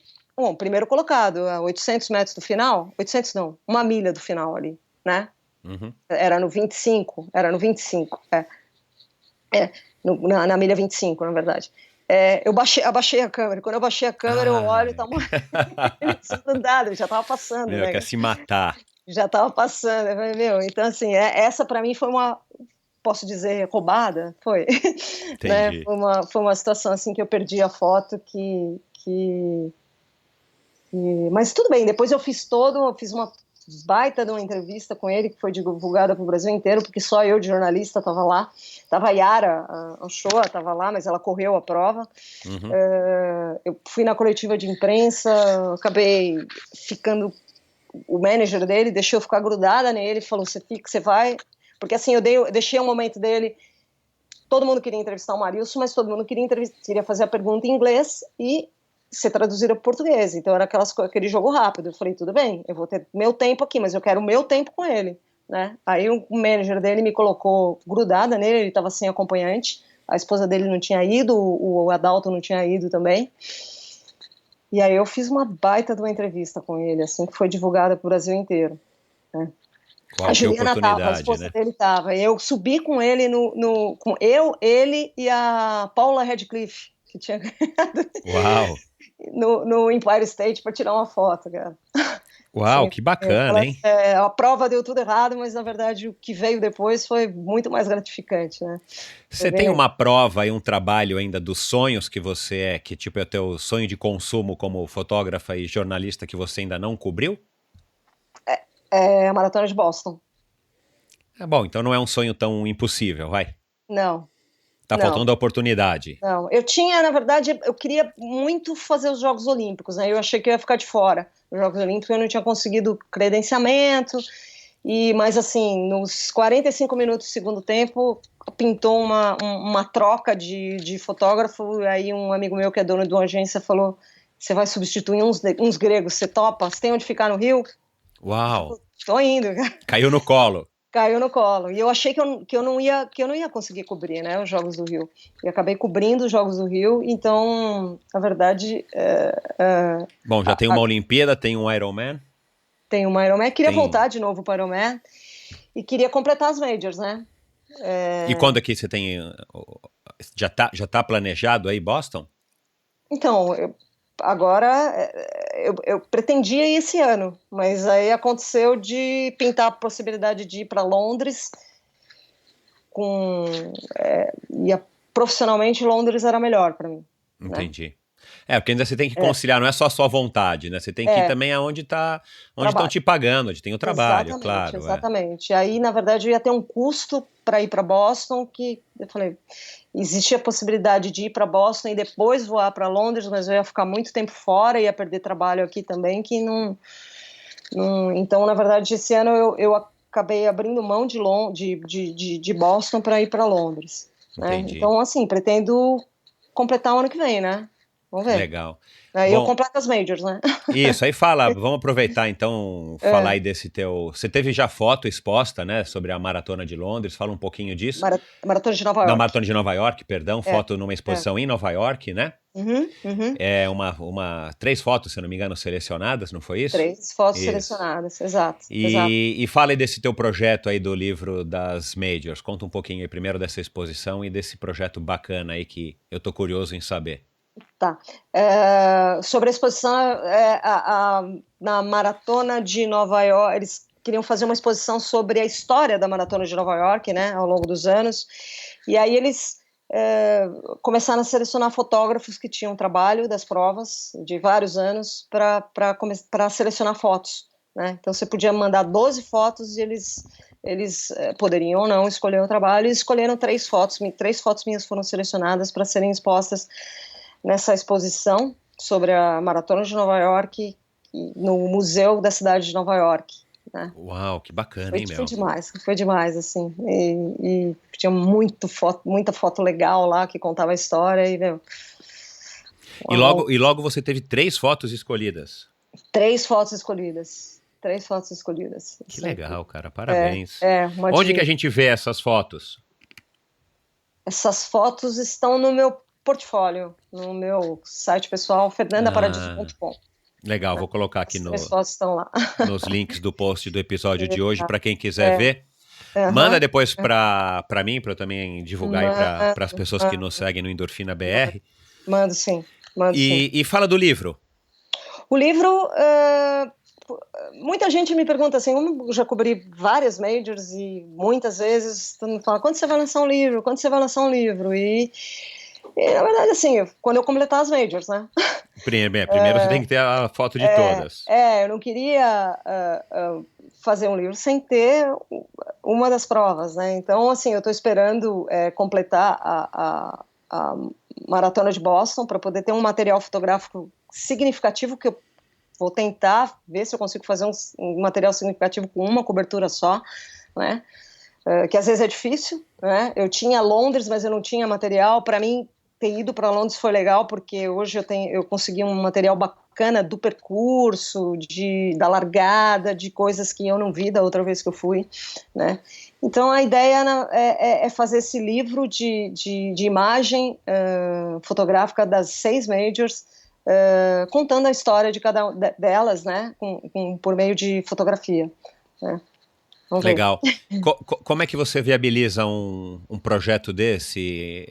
primeiro colocado, a 800 metros do final, 800 não, uma milha do final ali, né? Era no 25, na milha 25, na verdade. Eu abaixei a câmera, quando eu baixei a câmera, eu olho e tá ele já tava passando. Quer se matar. Já estava passando. Eu falei, meu, então assim, essa para mim foi uma, posso dizer, roubada? Foi. Né? Entendi. Foi uma situação assim que eu perdi a foto mas tudo bem, depois eu fiz uma baita de uma entrevista com ele, que foi divulgada para o Brasil inteiro, porque só eu de jornalista estava lá, estava a Yara, a Ochoa estava lá, mas ela correu a prova. Uhum. Eu fui na coletiva de imprensa, acabei ficando, o manager dele deixou eu ficar grudada nele, falou, você fica, você vai, porque assim, eu deixei um momento dele, todo mundo queria entrevistar o Marilson, mas todo mundo queria fazer a pergunta em inglês e ser traduzida para português, então era aquele jogo rápido. Eu falei, tudo bem, eu vou ter meu tempo aqui, mas eu quero o meu tempo com ele, né? Aí o manager dele me colocou grudada nele, ele estava sem acompanhante, a esposa dele não tinha ido, o Adalto não tinha ido também, e aí eu fiz uma baita de uma entrevista com ele, assim, que foi divulgada para o Brasil inteiro, né? Qual A que Juliana estava, a oportunidade, esposa né? dele estava, e eu subi com ele com ele e a Paula Radcliffe, que tinha ganhado Uau! no Empire State para tirar uma foto, cara. Uau, Assim, que bacana, hein? a prova deu tudo errado, mas na verdade o que veio depois foi muito mais gratificante, né? Você tem uma prova e um trabalho ainda dos sonhos que você que tipo é o teu sonho de consumo como fotógrafa e jornalista que você ainda não cobriu? A Maratona de Boston. Bom, então não é um sonho tão impossível, vai. Não, Tá não, faltando a oportunidade. não. Eu tinha, na verdade, eu queria muito fazer os Jogos Olímpicos, né? Eu achei que eu ia ficar de fora dos Jogos Olímpicos, eu não tinha conseguido credenciamento, mas assim, nos 45 minutos do segundo tempo, pintou uma troca de fotógrafo, aí um amigo meu que é dono de uma agência falou, você vai substituir uns gregos, você topa? Você tem onde ficar no Rio? Uau! Tô indo. Caiu no colo. Caiu no colo. E eu achei que eu não ia conseguir cobrir, né, os Jogos do Rio. E acabei cobrindo os Jogos do Rio, então, na verdade... Bom, já tem uma Olimpíada, tem um Ironman. Tem uma Ironman, queria Tem... voltar de novo para o Ironman e queria completar as Majors, né? E quando aqui você tem... Já tá planejado aí Boston? Então, agora eu pretendia ir esse ano, mas aí aconteceu de pintar a possibilidade de ir para Londres profissionalmente Londres era melhor para mim. Entendi. Né? Porque ainda você tem que conciliar, não é só a sua vontade, né? Você tem que ir também aonde estão te pagando, onde tem o trabalho, Exatamente, claro. Exatamente. Aí, na verdade, eu ia ter um custo para ir para Boston, que eu falei, existia a possibilidade de ir para Boston e depois voar para Londres, mas eu ia ficar muito tempo fora, ia perder trabalho aqui também, que não... Então, na verdade, esse ano eu acabei abrindo mão de Boston para ir para Londres. Né? Então, assim, pretendo completar o ano que vem, né? Vamos ver. Legal. Aí eu completo as Majors, né? Isso, aí vamos aproveitar então, falar aí desse teu... Você teve já foto exposta, né, sobre a Maratona de Londres, fala um pouquinho disso. Maratona de Nova York. Na Maratona de Nova York, perdão, foto numa exposição em Nova York, né? Uhum. É 3 fotos, se eu não me engano, selecionadas, não foi isso? 3 fotos selecionadas, exato. E fala aí desse teu projeto aí do livro das Majors, conta um pouquinho aí primeiro dessa exposição e desse projeto bacana aí que eu tô curioso em saber. Tá. Sobre a exposição, na Maratona de Nova York, eles queriam fazer uma exposição sobre a história da Maratona de Nova York, né, ao longo dos anos, e aí eles começaram a selecionar fotógrafos que tinham trabalho das provas de vários anos para selecionar fotos, né? Então você podia mandar 12 fotos e eles poderiam ou não escolher o trabalho, e escolheram 3 fotos minhas foram selecionadas para serem expostas nessa exposição sobre a Maratona de Nova York no Museu da Cidade de Nova York. Né? Uau, que bacana, hein, meu? Foi demais, assim. E tinha muita foto legal lá que contava a história. E logo você teve 3 fotos escolhidas. 3 fotos escolhidas. Que legal, cara, parabéns. Onde que a gente vê essas fotos? Essas fotos estão no meu portfólio, no meu site pessoal, fernandaparadis.com. Legal, vou colocar aqui as fotos estão lá. nos links do post do episódio de hoje, para quem quiser ver. Manda depois para mim, para eu também divulgar aí para as pessoas que nos seguem no Endorfina BR. Mando sim. E fala do livro. O livro muita gente me pergunta assim, eu já cobri várias majors e muitas vezes todo mundo fala, quando você vai lançar um livro? Quando você vai lançar um livro? E na verdade, assim, quando eu completar as majors, né? Primeiro você tem que ter a foto de todas. Eu não queria fazer um livro sem ter uma das provas, né? Então, assim, eu estou esperando completar a Maratona de Boston para poder ter um material fotográfico significativo que eu vou tentar ver se eu consigo fazer um material significativo com uma cobertura só, né? Que às vezes é difícil, né? Eu tinha Londres, mas eu não tinha material. Para mim, ter ido para Londres foi legal, porque hoje eu consegui um material bacana do percurso, da largada, de coisas que eu não vi da outra vez que eu fui, né? Então, a ideia é fazer esse livro de imagem fotográfica das 6 majors, contando a história de cada uma delas, né? Por meio de fotografia, né? Legal. Como é que você viabiliza um projeto desse?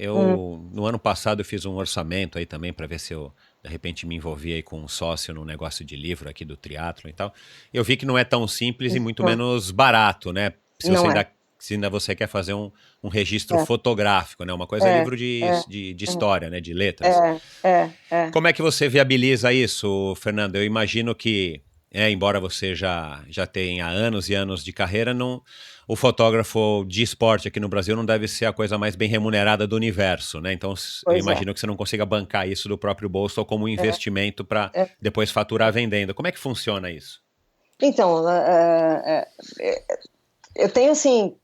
No ano passado, eu fiz um orçamento aí também para ver se eu, de repente, me envolvi aí com um sócio num negócio de livro aqui do triatlon e tal. Eu vi que não é tão simples e muito menos barato, né? Se ainda você quer fazer um registro fotográfico, né? Uma coisa é livro de história, né? De letras. Como é que você viabiliza isso, Fernanda? Eu imagino que embora você já tenha anos e anos de carreira, o fotógrafo de esporte aqui no Brasil não deve ser a coisa mais bem remunerada do universo, né? Então, eu imagino que você não consiga bancar isso do próprio bolso ou como um investimento para depois faturar vendendo. Como é que funciona isso? Então, eu tenho, assim,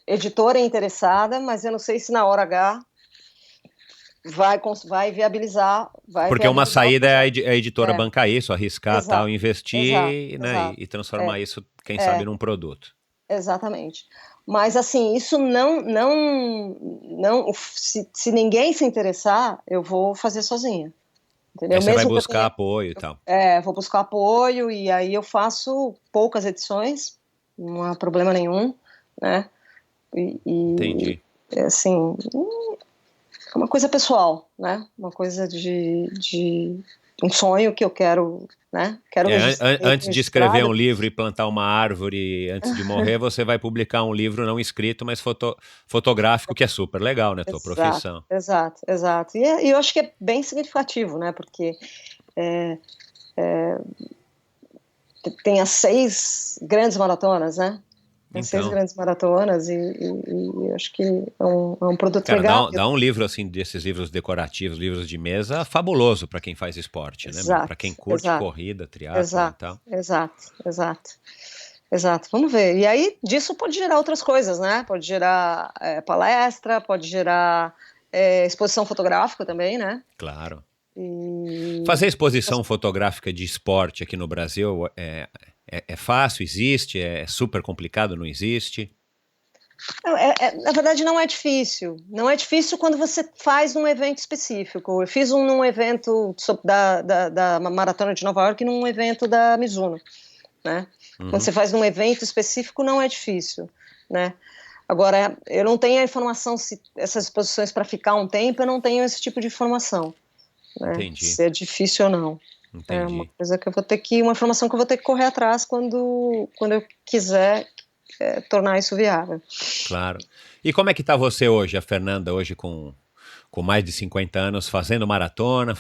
editora interessada, mas eu não sei se na hora H vai viabilizar. Porque uma saída é a editora bancar isso, arriscar tal, investir, né, exato, e transformar isso, quem sabe, num produto. Exatamente. Mas, assim, isso se ninguém se interessar, eu vou fazer sozinha. Entendeu? Aí você vai buscar apoio e tal. Vou buscar apoio e aí eu faço poucas edições, não há problema nenhum, né? Entendi. Assim, é uma coisa pessoal, né? Uma coisa de um sonho que eu quero, né? Antes de escrever um livro e plantar uma árvore antes de morrer, você vai publicar um livro não escrito, mas fotográfico, que é super legal, né? Tua profissão. Exato. E eu acho que é bem significativo, né? Porque tem as 6 grandes maratonas, né? Tem 6 grandes maratonas e acho que é um produto legal. Dá um livro assim, desses livros decorativos, livros de mesa, fabuloso para quem faz esporte, né? Para quem curte corrida, triatlon e tal. Exato. Vamos ver. E aí, disso pode gerar outras coisas, né? Pode gerar palestra, pode gerar exposição fotográfica também, né? Claro. Fazer exposição fotográfica de esporte aqui no Brasil é fácil? Existe? É super complicado? Não existe? Na verdade, não é difícil. Não é difícil quando você faz um evento específico. Eu fiz num evento da Maratona de Nova York e num evento da Mizuno, né? Quando você faz num evento específico, não é difícil, né? Agora, eu não tenho a informação se essas exposições para ficar um tempo, eu não tenho esse tipo de informação, né? Entendi. Se é difícil ou não. Entendi. É uma coisa que eu vou ter uma informação que eu vou ter que correr atrás quando eu quiser tornar isso viável. Claro. E como é que tá você hoje, a Fernanda, hoje com mais de 50 anos, fazendo maratona,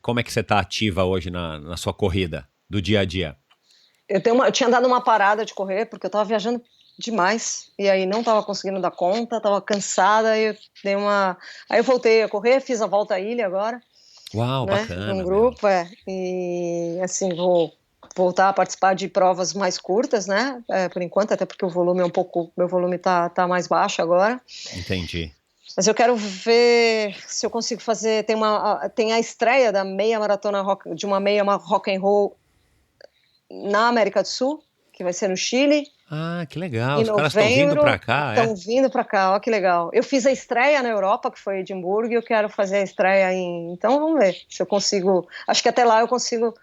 como é que você tá ativa hoje na sua corrida, do dia a dia? Eu tinha dado uma parada de correr, porque eu estava viajando demais, e aí não estava conseguindo dar conta, estava cansada, aí eu voltei a correr, fiz a volta à ilha agora. Uau, né? bacana. Um grupo, e assim, vou voltar a participar de provas mais curtas, né? Por enquanto, até porque meu volume tá mais baixo agora. Entendi. Mas eu quero ver se eu consigo fazer, tem a estreia da meia maratona de uma meia rock and roll na América do Sul, que vai ser no Chile. Ah, que legal, os caras estão vindo para cá, Estão vindo para cá, ó, que legal. Eu fiz a estreia na Europa, que foi Edimburgo, e eu quero fazer a estreia então vamos ver se eu consigo, acho que até lá eu consigo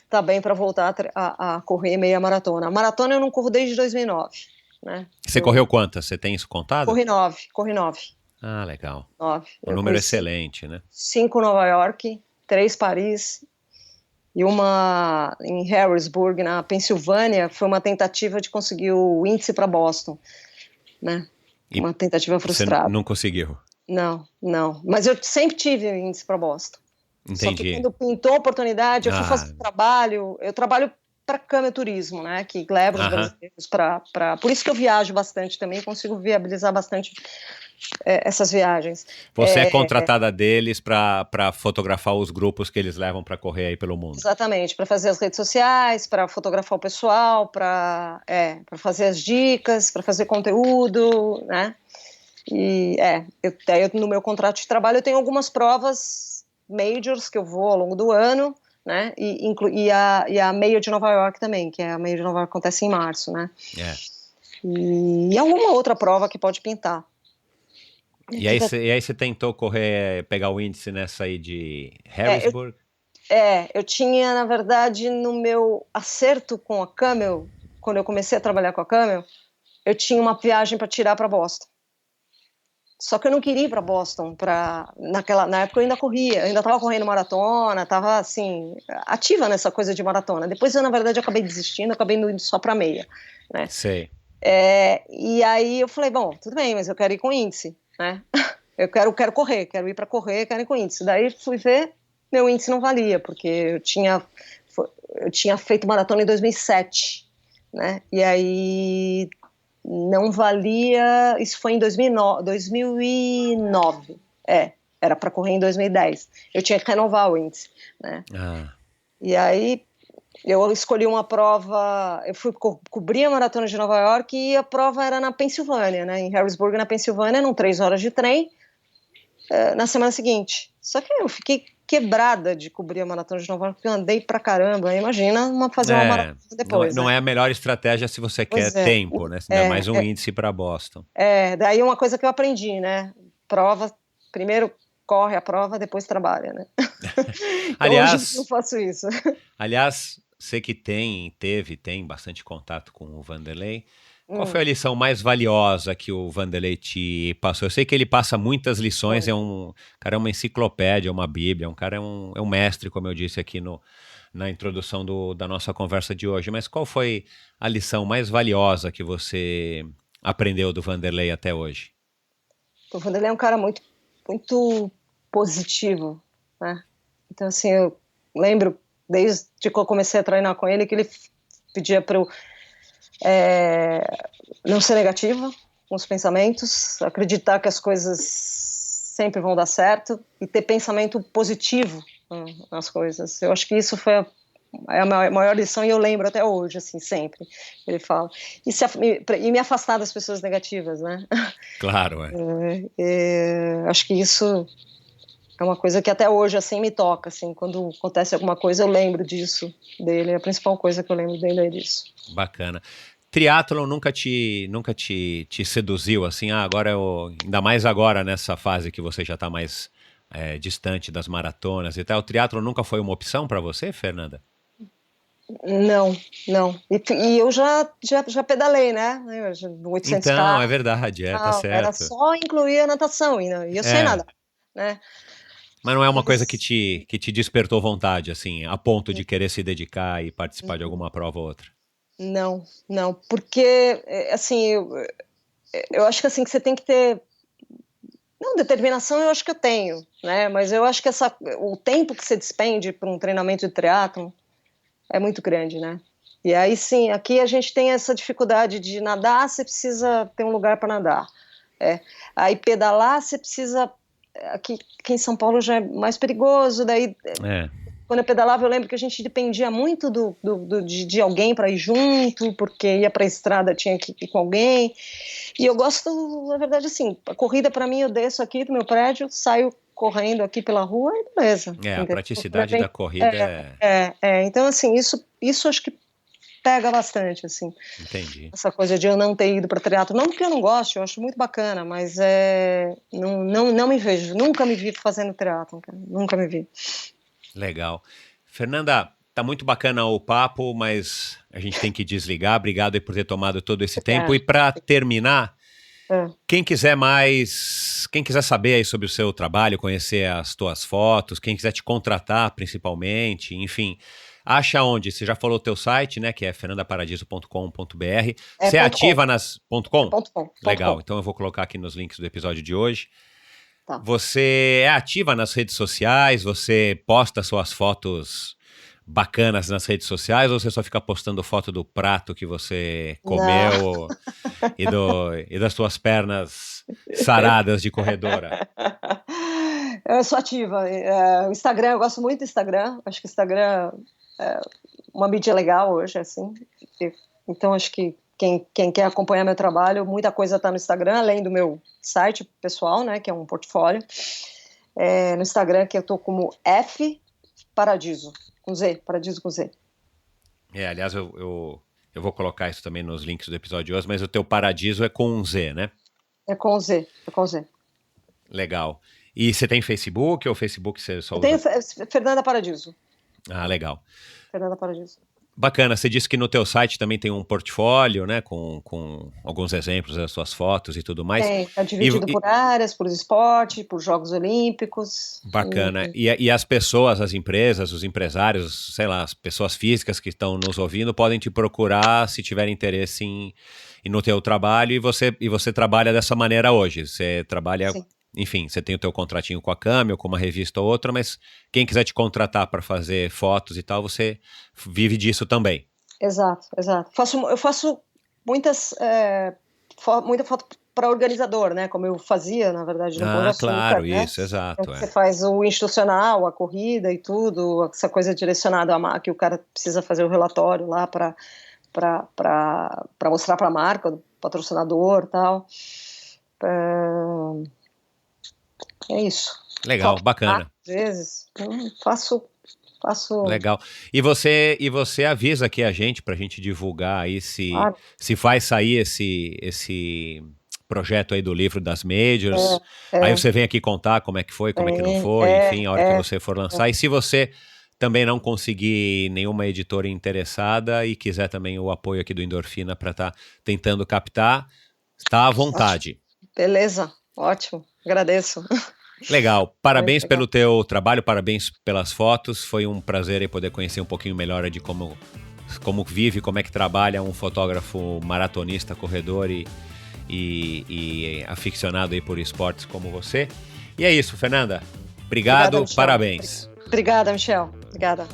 estar bem para voltar a correr meia maratona. A maratona eu não corro desde 2009, né? Você correu quantas? Você tem isso contado? Corri 9. Ah, legal. 9. Um número excelente, né? 5 Nova York, 3 Paris e uma em Harrisburg, na Pensilvânia, foi uma tentativa de conseguir o índice para Boston, né? E uma tentativa frustrada. Você não conseguiu? Não. Mas eu sempre tive índice para Boston. Entendi. Só que quando pintou a oportunidade, eu fui fazer trabalho. Eu trabalho para Câmara Turismo, né? Que leva os brasileiros para. Por isso que eu viajo bastante também, consigo viabilizar bastante essas viagens. Você é contratada deles para fotografar os grupos que eles levam para correr aí pelo mundo. Exatamente, para fazer as redes sociais, para fotografar o pessoal, para fazer as dicas, para fazer conteúdo, né? E eu, no meu contrato de trabalho eu tenho algumas provas majors que eu vou ao longo do ano, né? E a Major de Nova York também, que a Major de Nova York acontece em março, né? E alguma outra prova que pode pintar. E aí você tentou pegar o índice nessa aí de Harrisburg? Eu tinha, na verdade, no meu acerto com a Camel, quando eu comecei a trabalhar com a Camel, eu tinha uma viagem para tirar para Boston. Só que eu não queria ir para Boston, na época eu ainda corria, eu ainda estava correndo maratona, estava assim, ativa nessa coisa de maratona. Depois eu, na verdade, acabei desistindo, acabei indo só para meia, né? Sei. E aí eu falei, bom, tudo bem, mas eu quero ir com índice, né? Eu quero correr, quero ir para correr, quero ir com índice. Daí fui ver, meu índice não valia, porque eu tinha feito maratona em 2007, né? E aí não valia, isso foi em 2009, era para correr em 2010. Eu tinha que renovar o índice, né? E aí eu escolhi uma prova, eu fui cobrir a maratona de Nova York e a prova era na Pensilvânia, né? Em Harrisburg, na Pensilvânia, eram 3 horas de trem na semana seguinte. Só que eu fiquei quebrada de cobrir a maratona de Nova York, porque eu andei pra caramba. Imagina fazer uma maratona depois. Não é a melhor estratégia se você quer tempo, né? Ainda mais um índice para Boston. Daí uma coisa que eu aprendi, né? Prova, primeiro corre a prova, depois trabalha, né? Aliás, hoje eu faço isso. Aliás, você que tem bastante contato com o Vanderlei. Qual foi a lição mais valiosa que o Vanderlei te passou? Eu sei que ele passa muitas lições, o cara é uma enciclopédia, uma bíblia, o cara é um mestre, como eu disse aqui na introdução da nossa conversa de hoje. Mas qual foi a lição mais valiosa que você aprendeu do Vanderlei até hoje? O Vanderlei é um cara muito, muito positivo, né? Então, assim, eu lembro, desde que eu comecei a treinar com ele, que ele pedia para eu não ser negativa com os pensamentos, acreditar que as coisas sempre vão dar certo e ter pensamento positivo nas coisas. Eu acho que isso foi a maior lição e eu lembro até hoje, assim, sempre. Ele fala. E me afastar das pessoas negativas, né? Claro, acho que isso é uma coisa que até hoje, assim, me toca, assim, quando acontece alguma coisa eu lembro disso dele, a principal coisa que eu lembro dele é disso. Bacana. Triatlon nunca te seduziu, assim, agora ainda mais agora nessa fase que você já está mais distante das maratonas e tal, o triatlon nunca foi uma opção para você, Fernanda? Não. E eu já pedalei, né? 800 então, é verdade, tá certo. Era só incluir a natação, e eu sei nadar, né? Mas não é uma coisa que te despertou vontade, assim, a ponto de querer se dedicar e participar de alguma prova ou outra? Não, porque, assim, eu acho que assim, que você tem que ter, não, determinação eu acho que eu tenho, né, mas eu acho que o tempo que você despende para um treinamento de triatlon é muito grande, né, e aí sim, aqui a gente tem essa dificuldade de nadar, você precisa ter um lugar para nadar, aí pedalar, você precisa, aqui em São Paulo já é mais perigoso, daí... Quando eu pedalava, eu lembro que a gente dependia muito de alguém para ir junto, porque ia para a estrada, tinha que ir com alguém. E eu gosto, na verdade, assim, a corrida para mim, eu desço aqui do meu prédio, saio correndo aqui pela rua e beleza. A praticidade da corrida então, assim, isso acho que pega bastante, assim. Entendi. Essa coisa de eu não ter ido para triatlo, não porque eu não gosto, eu acho muito bacana, mas não me vejo, nunca me vi fazendo triatlo, nunca me vi. Legal. Fernanda, tá muito bacana o papo, mas a gente tem que desligar. Obrigado aí por ter tomado todo esse tempo. E para terminar, quem quiser saber aí sobre o seu trabalho, conhecer as tuas fotos, quem quiser te contratar principalmente, enfim, Acha onde? Você já falou o teu site, né? Que é fernandaparadiso.com.br. Você é ponto ativa com. nas... .com? .com. Legal, .com. então eu vou colocar aqui nos links do episódio de hoje. Tá. Você é ativa nas redes sociais? Você posta suas fotos bacanas nas redes sociais ou você só fica postando foto do prato que você comeu e das suas pernas saradas de corredora? Eu sou ativa. O Instagram, eu gosto muito do Instagram. Acho que o Instagram é uma mídia legal hoje, assim. Então, acho que quem quer acompanhar meu trabalho, muita coisa está no Instagram, além do meu site pessoal, né, que é um portfólio. No Instagram, que eu tô como F Paradiso, com Z, Paradiso com Z. Aliás, eu vou colocar isso também nos links do episódio de hoje, mas o teu Paradiso é com um Z, né? É com Z. Legal. E você tem Facebook ou Facebook você só usa? Eu tenho Fernanda Paradiso. Ah, legal. Fernanda Paradiso. Bacana, você disse que no teu site também tem um portfólio, né, com alguns exemplos das suas fotos e tudo mais. Está dividido por áreas, por esporte, por Jogos Olímpicos. Bacana. E as pessoas, as empresas, os empresários, sei lá, as pessoas físicas que estão nos ouvindo podem te procurar se tiverem interesse em no teu trabalho e você trabalha dessa maneira hoje. Você trabalha... Sim. Enfim, você tem o teu contratinho com a Camel, com uma revista ou outra, mas quem quiser te contratar para fazer fotos e tal, você vive disso também. Exato. Eu faço muita foto para organizador, né? Como eu fazia, na verdade, no Pão de Açúcar, claro, né? isso, exato. Então, você faz o institucional, a corrida e tudo, essa coisa direcionada à marca, que o cara precisa fazer o relatório lá para mostrar para a marca, o patrocinador e tal. É isso. Legal, bacana. Às vezes, faço. Legal. E você avisa aqui a gente pra gente divulgar aí se vai sair esse projeto aí do livro das Majors. Aí você vem aqui contar como é que foi, como é que não foi, enfim, a hora que você for lançar. E se você também não conseguir nenhuma editora interessada e quiser também o apoio aqui do Endorfina para estar tentando captar, está à vontade. Beleza, ótimo. Agradeço. Legal, parabéns pelo teu trabalho, parabéns pelas fotos, foi um prazer aí poder conhecer um pouquinho melhor de como vive, como é que trabalha um fotógrafo maratonista, corredor e aficionado aí por esportes como você. E é isso, Fernanda, obrigado, parabéns. Obrigada, Michel, obrigada.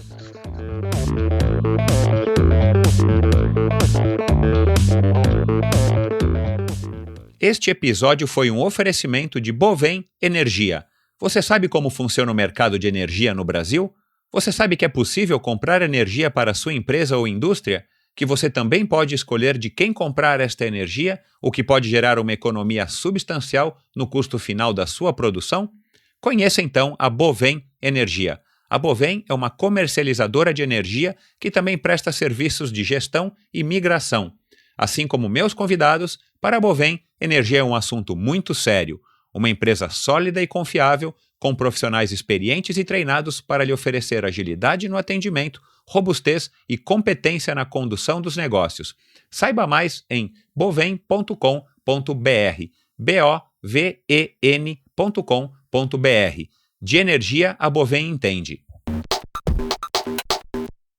Este episódio foi um oferecimento de Bovem Energia. Você sabe como funciona o mercado de energia no Brasil? Você sabe que é possível comprar energia para a sua empresa ou indústria? Que você também pode escolher de quem comprar esta energia, o que pode gerar uma economia substancial no custo final da sua produção? Conheça então a Bovem Energia. A Bovem é uma comercializadora de energia que também presta serviços de gestão e migração. Assim como meus convidados, para a Bovem, energia é um assunto muito sério. Uma empresa sólida e confiável, com profissionais experientes e treinados para lhe oferecer agilidade no atendimento, robustez e competência na condução dos negócios. Saiba mais em bovem.com.br, boven.com.br. De energia, a Bovem entende.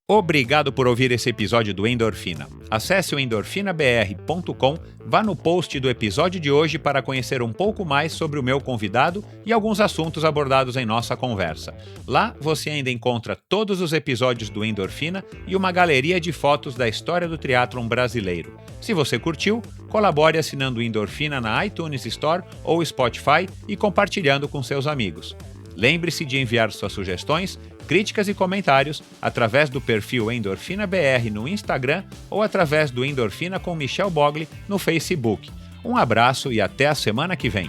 Obrigado por ouvir esse episódio do Endorfina. Acesse o endorfinabr.com, vá no post do episódio de hoje para conhecer um pouco mais sobre o meu convidado e alguns assuntos abordados em nossa conversa. Lá você ainda encontra todos os episódios do Endorfina e uma galeria de fotos da história do triatlon brasileiro. Se você curtiu, colabore assinando o Endorfina na iTunes Store ou Spotify e compartilhando com seus amigos. Lembre-se de enviar suas sugestões, críticas e comentários através do perfil EndorfinaBR no Instagram ou através do Endorfina com Michel Bogli no Facebook. Um abraço e até a semana que vem.